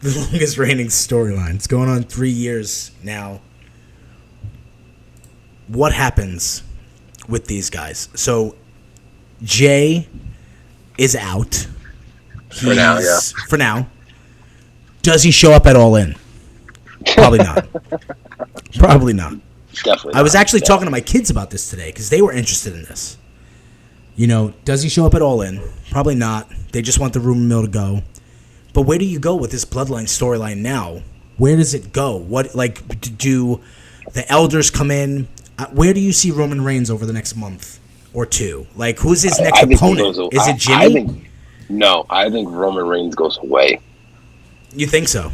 The longest reigning storyline. It's going on 3 years now. What happens with these guys? So Jay is out. For now. Does he show up at All In? Probably not. Probably not. Definitely. I was actually talking to my kids about this today because they were interested in this. Does he show up at All In? Probably not. They just want the rumor mill to go. But where do you go with this Bloodline storyline now? Where does it go? What do the elders come in? Where do you see Roman Reigns over the next month or 2? Who's his next opponent? Is it Jimmy? I think Roman Reigns goes away. You think so?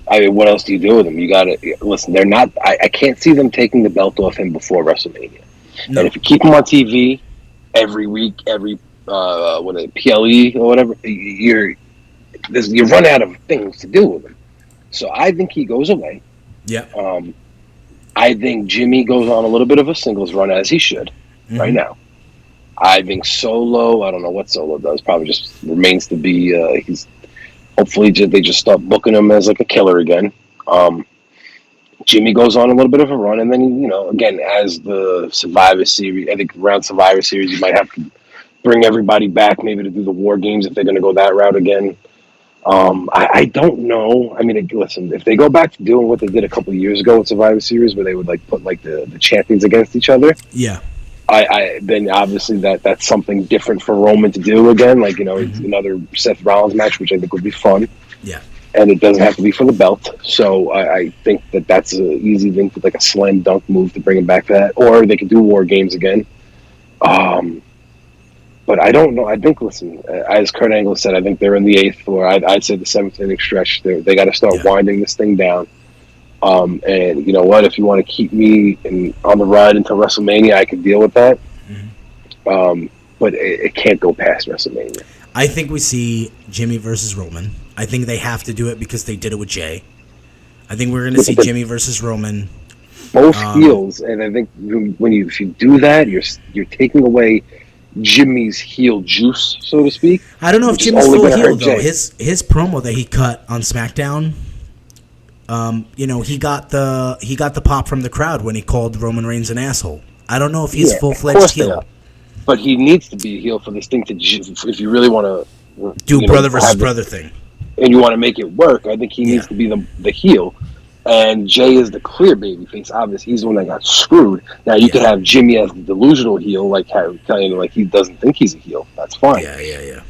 I mean, what else do you do with him? You got to listen. They're not. I can't see them taking the belt off him before WrestleMania. No. And if you keep him on TV every week, PLE or whatever, you run out of things to do with him. So I think he goes away. Yeah. I think Jimmy goes on a little bit of a singles run, as he should right now. I think Solo, I don't know what Solo does, probably just remains to be, hopefully they just start booking him as a killer again. Jimmy goes on a little bit of a run, and then, again, as the Survivor Series, I think around Survivor Series, you might have to bring everybody back maybe to do the War Games if they're going to go that route again. I don't know. I mean, listen, if they go back to doing what they did a couple of years ago with Survivor Series, where they would put the champions against each other, yeah. Then obviously that's something different for Roman to do again. It's another Seth Rollins match, which I think would be fun. Yeah. And it doesn't have to be for the belt. So I think that's an easy thing for a slam dunk move to bring him back to that. Or they could do War Games again. But I don't know. I think, listen, as Kurt Angle said, I think they're in the 8th, or I'd say the 7th inning stretch. They got to start winding this thing down. And you know what? If you want to keep me on the ride until WrestleMania, I can deal with that. But it can't go past WrestleMania. I think we see Jimmy versus Roman. I think they have to do it because they did it with Jay. I think we're going to see Jimmy versus Roman. Both heels, and I think if you do that, you're taking away Jimmy's heel juice, so to speak. I don't know if Jimmy's full heel though. His promo that he cut on SmackDown, he got the pop from the crowd when he called Roman Reigns an asshole. I don't know if he's full-fledged heel. But he needs to be a heel for this thing if you really want to do brother versus brother thing, and you want to make it work. I think he needs to be the heel. And Jay is the clear babyface. Obviously, he's the one that got screwed. Now, you could have Jimmy as the delusional heel, he doesn't think he's a heel. That's fine. Yeah.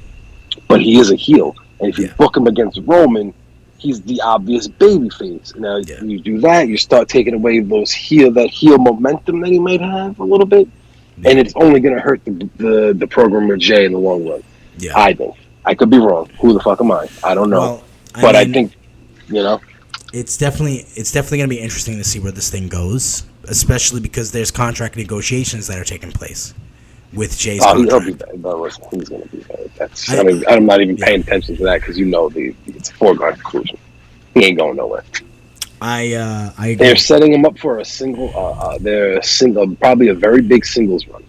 But he is a heel. And if you book him against Roman, he's the obvious babyface. Now, you do that, you start taking away that heel momentum that he might have a little bit. Yeah. And it's only going to hurt the program with Jay in the long run. Yeah. I think. I could be wrong. Who the fuck am I? I don't know. Well, I think, It's definitely going to be interesting to see where this thing goes, especially because there's contract negotiations that are taking place with Jay's contract. He'll be better. He's going to be better. I'm not even paying attention to that because it's a foregone conclusion. He ain't going nowhere. I agree. They're setting him up for a single. Probably a very big singles run.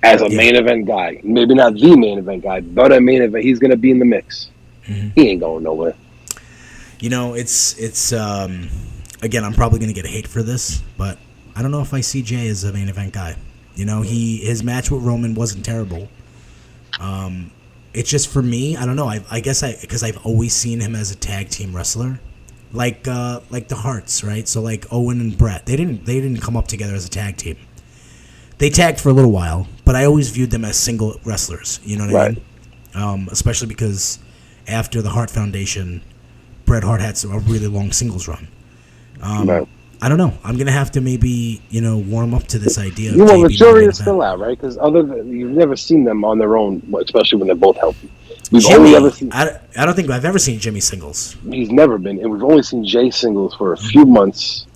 as a main event guy. Maybe not the main event guy, but a main event. He's going to be in the mix. Mm-hmm. He ain't going nowhere. You know, it's again, I'm probably going to get hate for this, but I don't know if I see Jay as a main event guy. You know, his match with Roman wasn't terrible. It's just, for me, I don't know. I guess because I've always seen him as a tag team wrestler, like the Hearts, right? So like Owen and Brett, they didn't come up together as a tag team. They tagged for a little while, but I always viewed them as single wrestlers. You know what I mean? Especially because after the Hart Foundation, Bret Hart had a really long singles run. I don't know. I'm gonna have to maybe warm up to this idea. Well, the jury is still out, right? Because you've never seen them on their own, especially when they're both healthy. Jimmy, I don't think I've ever seen Jimmy singles. He's never been, and we've only seen Jay singles for a few months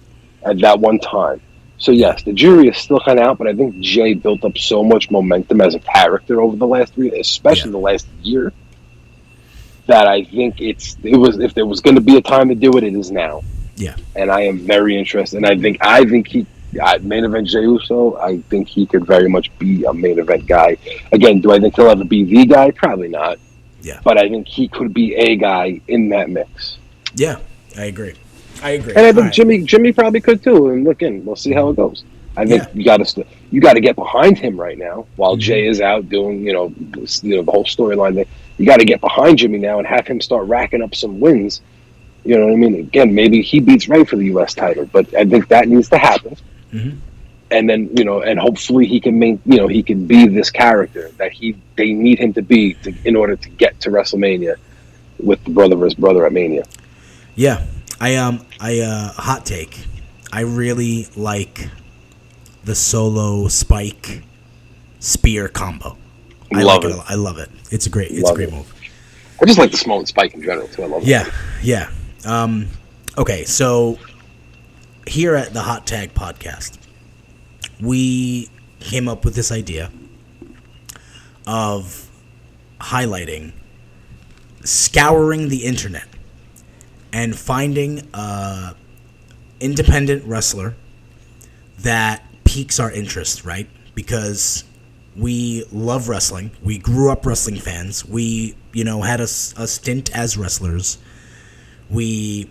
at that one time. So yes, the jury is still kind of out, but I think Jay built up so much momentum as a character over the last especially the last year, that I think if there was going to be a time to do it, it is now. Yeah, and I am very interested. And I think he main event Jay Uso. I think he could very much be a main event guy. Again, do I think he'll ever be the guy? Probably not. Yeah, but I think he could be a guy in that mix. Yeah, I agree. And I think Jimmy probably could too. And we'll see how it goes. I think you got to get behind him right now while Jay is out doing the whole storyline thing. You got to get behind Jimmy now and have him start racking up some wins. You know what I mean? Again, maybe he beats Ray for the U.S. title, but I think that needs to happen. Mm-hmm. And then, and hopefully he can he can be this character that they need him to be in order to get to WrestleMania with the brother versus brother at Mania. Yeah, I hot take. I really like the Solo Spike Spear combo. I love it. It's a great move. I just like the Samoan Spike in general too. I love it. Yeah. Okay, so here at the HOTTAG podcast, we came up with this idea of scouring the internet and finding a independent wrestler that piques our interest, right? Because we love wrestling. We grew up wrestling fans. We, had a stint as wrestlers. We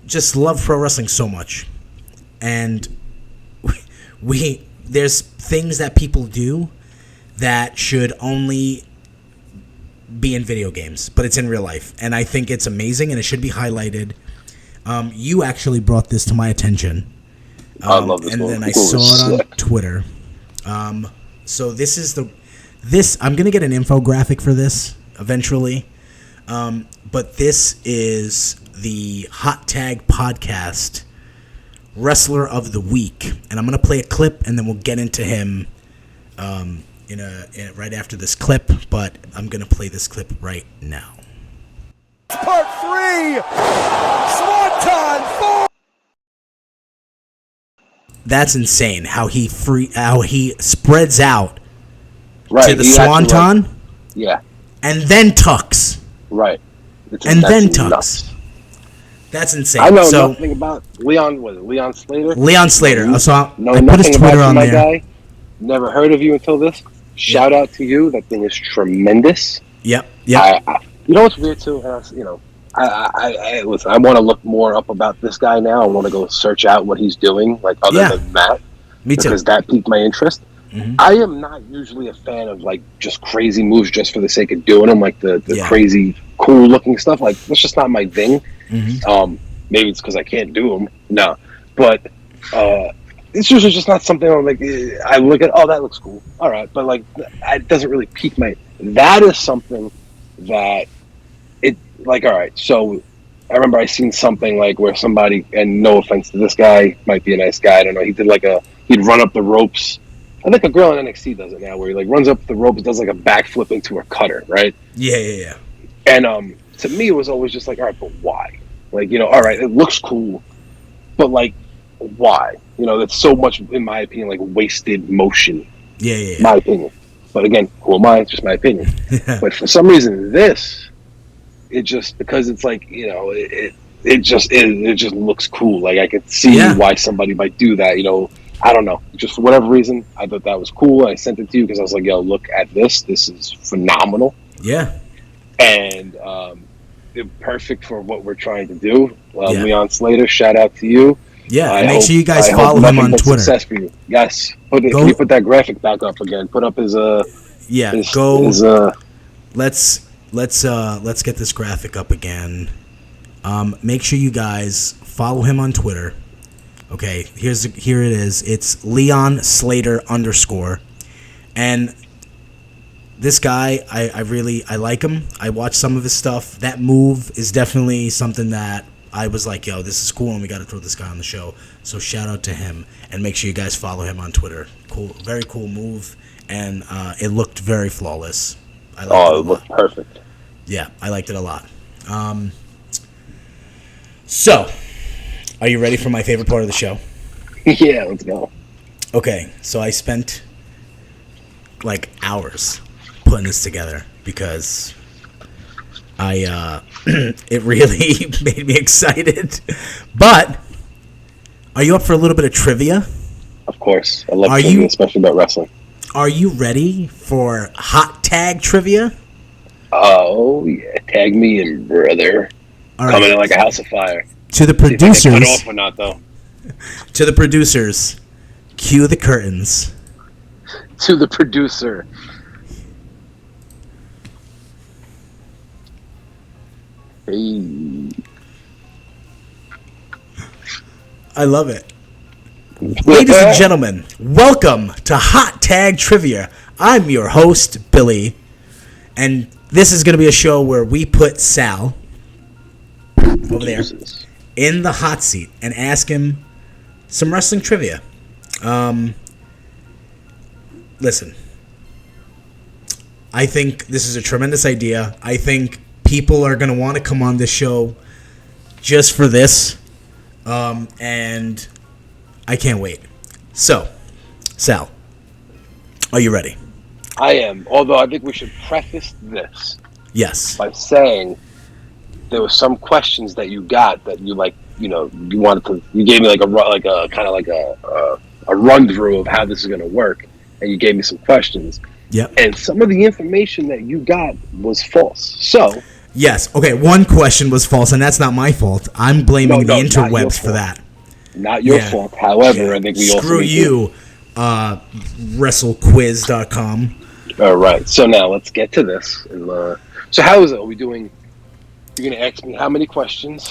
just love pro wrestling so much. And there's things that people do that should only be in video games, but it's in real life. And I think it's amazing and it should be highlighted. You actually brought this to my attention. I love this. And then I saw it on Twitter. So this is I'm going to get an infographic for this eventually. But this is the HOTTAG podcast Wrestler of the Week. And I'm going to play a clip and then we'll get into him right after this clip. But I'm going to play this clip right now. Part 3! Swanton 4! That's insane how he spreads out to the he Swanton. Yeah. And then tucks. Right. And then tucks. That's insane. I know nothing about Leon Slater. Leon Slater. So I put his Twitter on there. Guy. Never heard of you until this. Shout out to you. That thing is tremendous. Yep. You know what's weird too? I want to look more up about this guy now. I want to go search out what he's doing, like other than that. Me too. Because that piqued my interest. Mm-hmm. I am not usually a fan of like just crazy moves just for the sake of doing them, like the crazy cool looking stuff. Like that's just not my thing. Mm-hmm. Maybe it's because I can't do them. No, but it's usually just not something I'm like. I look at, that looks cool. All right, but like it doesn't really pique my. That is something that it like. All right, so I remember I seen something like where somebody, and no offense to this guy, might be a nice guy. I don't know. He did he'd run up the ropes. I think a girl in NXT does it now, where he like runs up the ropes, does like a backflip into a cutter, right? Yeah. And to me, it was always just like, all right, but why? Like, all right, it looks cool, but like, why? That's so much, in my opinion, like wasted motion. Yeah. My opinion. But again, who am I? It's just my opinion. But for some reason, it just because it's like it just looks cool. Like I could see why somebody might do that. I don't know. Just for whatever reason, I thought that was cool. I sent it to you because I was like, yo, look at this. This is phenomenal. Yeah. And perfect for what we're trying to do. Leon Slater, shout out to you. Yeah, and make sure you guys follow him on Twitter. Success for you. Yes. Can you put that graphic back up again? Put up his let's get this graphic up again. Make sure you guys follow him on Twitter. Okay, here it is. It's Leon Slater _. And this guy, I like him. I watch some of his stuff. That move is definitely something that I was like, yo, this is cool, and we got to throw this guy on the show. So shout out to him, and make sure you guys follow him on Twitter. Cool, very cool move, and it looked very flawless. It looked perfect. Yeah, I liked it a lot. So, are you ready for my favorite part of the show? Yeah, let's go. Okay, so I spent like hours putting this together because it really made me excited. But are you up for a little bit of trivia? Of course. I love trivia, especially about wrestling. Are you ready for hot tag trivia? Oh, yeah. Tag me in, brother. All right. Coming in like a house of fire. To the producers. Cut off or not, though. To the producers, cue the curtains. To the producer. Hey. I love it. Ladies and gentlemen, welcome to Hot Tag Trivia. I'm your host, Billy, and this is going to be a show where we put Sal over there in the hot seat and ask him some wrestling trivia. Listen, I think this is a tremendous idea. I think people are going to want to come on this show just for this, and I can't wait. So, Sal, are you ready? I am, although I think we should preface this by saying there were some questions that you got that you you gave me like a run through of how this is going to work, and you gave me some questions. Yep. And some of the information that you got was false. So yes, okay, one question was false, and that's not my fault. I'm blaming the interwebs for that. Not your fault. However, I think we also screw you, WrestleQuiz.com. All right. So now let's get to this. So how is it? Are we doing? You're going to ask me how many questions?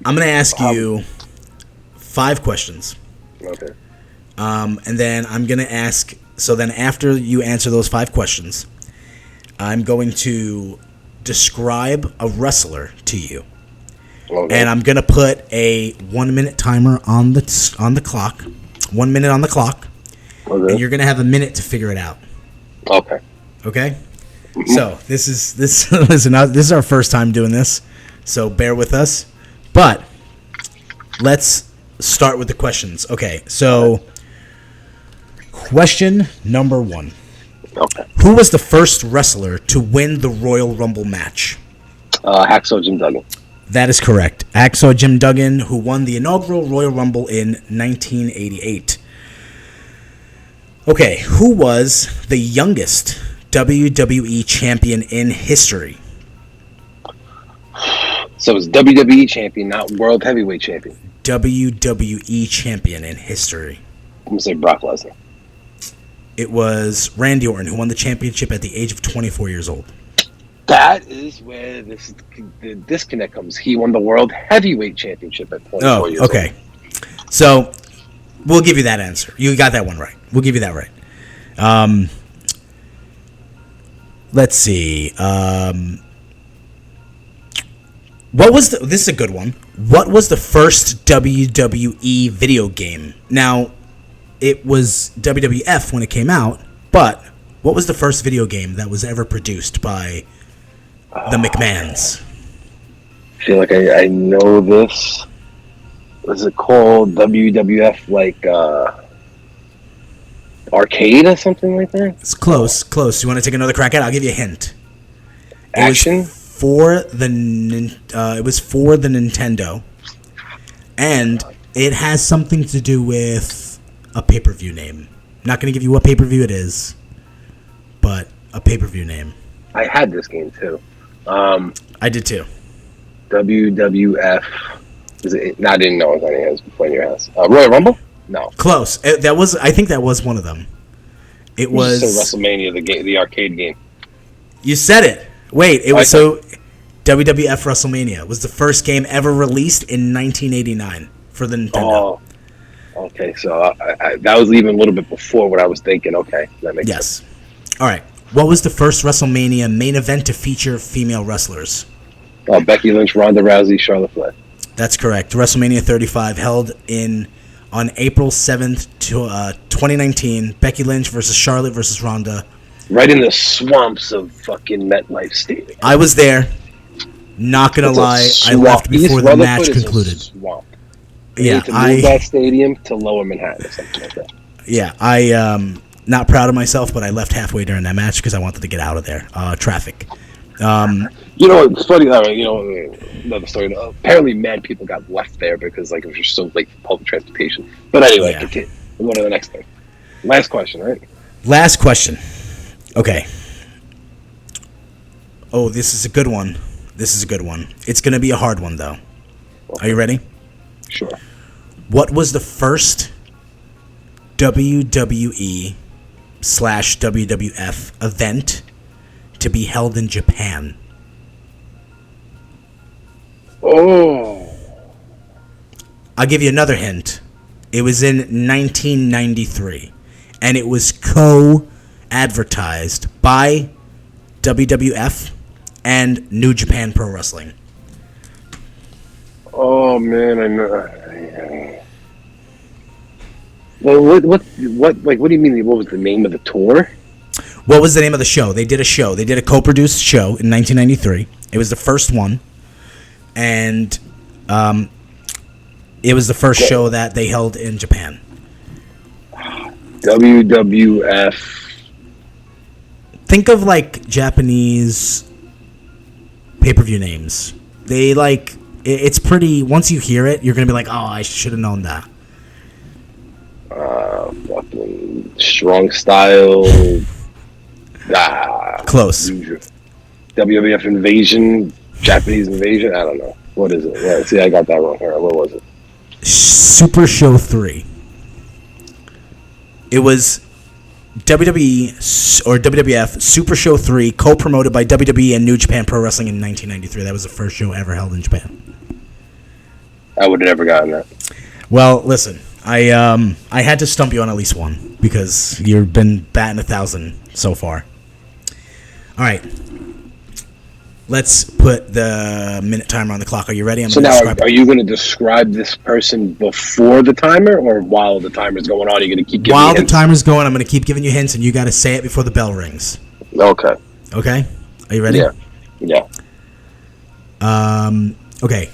I'm going to ask you 5 questions. Okay. And then I'm going to ask. So then, after you answer those 5 questions, I'm going to describe a wrestler to you. Okay. And I'm going to put a 1-minute timer on the clock. 1 minute on the clock. Okay. And you're going to have a minute to figure it out. Okay. Okay? Mm-hmm. So, this is our first time doing this. So, bear with us. But let's start with the questions. Okay. So, question number 1. Okay. Who was the first wrestler to win the Royal Rumble match? Hacksaw Jim Duggan. That is correct. Hacksaw Jim Duggan, who won the inaugural Royal Rumble in 1988. Okay, who was the youngest WWE champion in history? So it's WWE champion, not World Heavyweight champion. WWE champion in history. I'm going to say Brock Lesnar. It was Randy Orton, who won the championship at the age of 24 years old. That is where the disconnect comes. He won the World Heavyweight Championship at 24 years old. Okay. So, we'll give you that answer. You got that one right. We'll give you that right. Let's see. This is a good one. What was the first WWE video game? Now, it was WWF when it came out, but what was the first video game that was ever produced by the McMahons? I feel like I know this. Was it called WWF Arcade or something like that? It's close. You want to take another crack at it? I'll give you a hint. Action? It was for the Nintendo, and it has something to do with a pay-per-view name. Not going to give you what pay-per-view it is, but a pay-per-view name. I had this game too. I did too. WWF. No, I didn't know it was any of those before in your house. Royal Rumble? No. Close. I think that was one of them. It was WrestleMania, the arcade game. You said it. Wait, it was WWF WrestleMania was the first game ever released in 1989 for the Nintendo. Oh, okay. So that was even a little bit before what I was thinking. Okay, that makes sense. All right. What was the first WrestleMania main event to feature female wrestlers? Becky Lynch, Ronda Rousey, Charlotte Flair. That's correct. WrestleMania 35 held on April 7th, 2019. Becky Lynch versus Charlotte versus Ronda. Right in the swamps of fucking MetLife Stadium. I was there. Not gonna lie, I left before the match concluded. Swamp. Yeah, to move that stadium to Lower Manhattan or something like that. Yeah, I not proud of myself, but I left halfway during that match because I wanted to get out of there. Traffic. You know, it's funny. Another story. Apparently, mad people got left there because it was just so late for public transportation. But anyway, continue. We'll go to the next thing. Last question, right? Last question. Okay. Oh, this is a good one. It's going to be a hard one, though. Okay. Are you ready? Sure. What was the first WWE/WWF event to be held in Japan? Oh. I'll give you another hint. It was in 1993, and it was co-advertised by WWF and New Japan Pro Wrestling. Oh man, I know. Well, what do you mean? What was the name of the tour? What was the name of the show? They did a show. They did a co-produced show in 1993. It was the first one, and it was the first show that they held in Japan. WWF. Think of Japanese pay-per-view names. They it's pretty. Once you hear it, you're gonna be like, "Oh, I should have known that." Fucking Strong Style. Close. WWF Invasion, Japanese Invasion. I don't know. What is it? Yeah, see, I got that wrong here. What was it? Super Show 3. It was WWE or WWF Super Show 3, co-promoted by WWE and New Japan Pro Wrestling in 1993. That was the first show ever held in Japan. I would have never gotten that. Well, listen, I had to stump you on at least one because you've been batting 1,000 so far. All right. Let's put the minute timer on the clock. Are you ready? So now, are you going to describe this person before the timer or while the timer's going on? Are you going to keep giving me hints? While the timer's going, I'm going to keep giving you hints, and you got to say it before the bell rings. Okay. Okay? Are you ready? Yeah. Okay.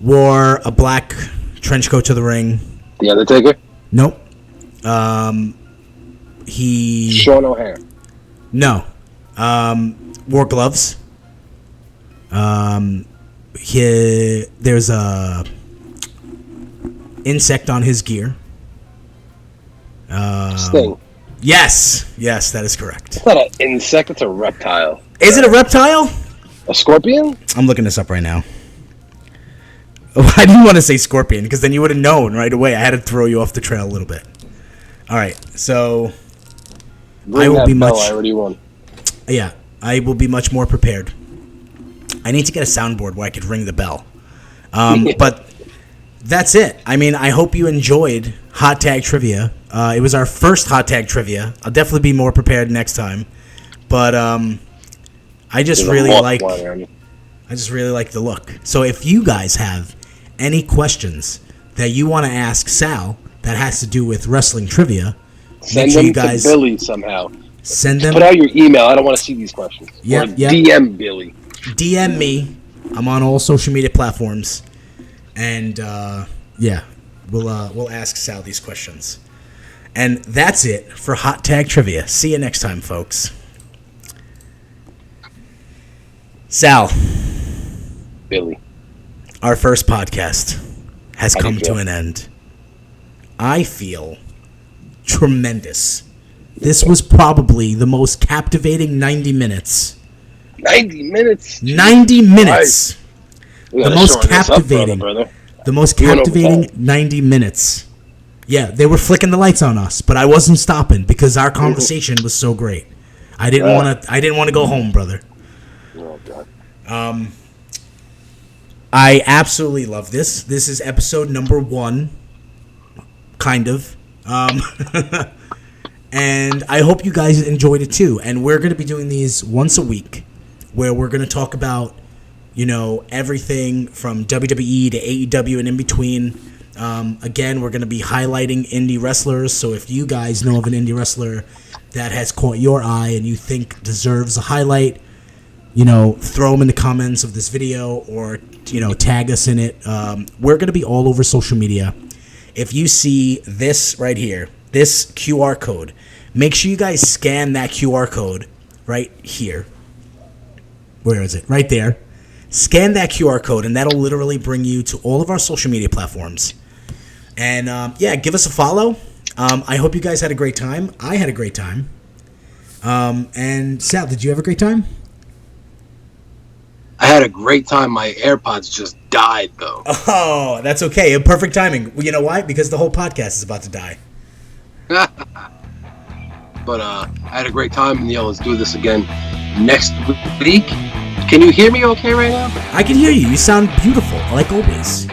Wore a black trench coat to the ring. The Undertaker? Nope. Sean O'Hare? No. Wore gloves. There's a insect on his gear. Sting. Yes, that is correct. It's not an insect, it's a reptile. Is it a reptile? A scorpion? I'm looking this up right now. I didn't want to say scorpion because then you would have known right away. I had to throw you off the trail a little bit. All right, so I will be much. I already won. Yeah, I will be much more prepared. I need to get a soundboard where I could ring the bell. But that's it. I mean, I hope you enjoyed Hot Tag Trivia. It was our first Hot Tag Trivia. I'll definitely be more prepared next time. But I just really like the look. So if you guys have any questions that you want to ask Sal that has to do with wrestling trivia, send them to Billy somehow. Send them. Put out your email. I don't want to see these questions. Yeah. DM Billy. DM me. I'm on all social media platforms, and we'll ask Sal these questions. And that's it for Hot Tag Trivia. See you next time, folks. Sal. Billy. Our first podcast has come to an end. I feel tremendous. This was probably the most captivating 90 minutes. 90 minutes? 90 minutes. The most captivating. The most captivating 90 minutes. Yeah, they were flicking the lights on us, but I wasn't stopping because our conversation was so great. I didn't want to go home, brother. Oh, God. I absolutely love this. This is episode number 1, kind of. And I hope you guys enjoyed it too. And we're going to be doing these once a week, where we're going to talk about, everything from WWE to AEW and in between. Again, we're going to be highlighting indie wrestlers. So if you guys know of an indie wrestler that has caught your eye and you think deserves a highlight, throw them in the comments of this video or, tag us in it. We're going to be all over social media. If you see this right here, this QR code, make sure you guys scan that QR code right here. Where is it? Right there. Scan that QR code, and that'll literally bring you to all of our social media platforms. And, give us a follow. I hope you guys had a great time. I had a great time. And, Sal, did you have a great time? I had a great time. My AirPods just died, though. Oh, that's okay. Perfect timing. Well, you know why? Because the whole podcast is about to die. But I had a great time, and let's do this again next week. Can you hear me okay right now? I can hear you. You sound beautiful, like always.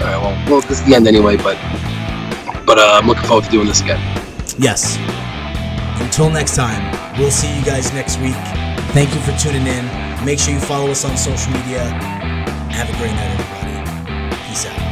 All right, well, this is the end anyway, but I'm looking forward to doing this again. Yes. Until next time, we'll see you guys next week. Thank you for tuning in. Make sure you follow us on social media. Have a great night, everybody. Peace out.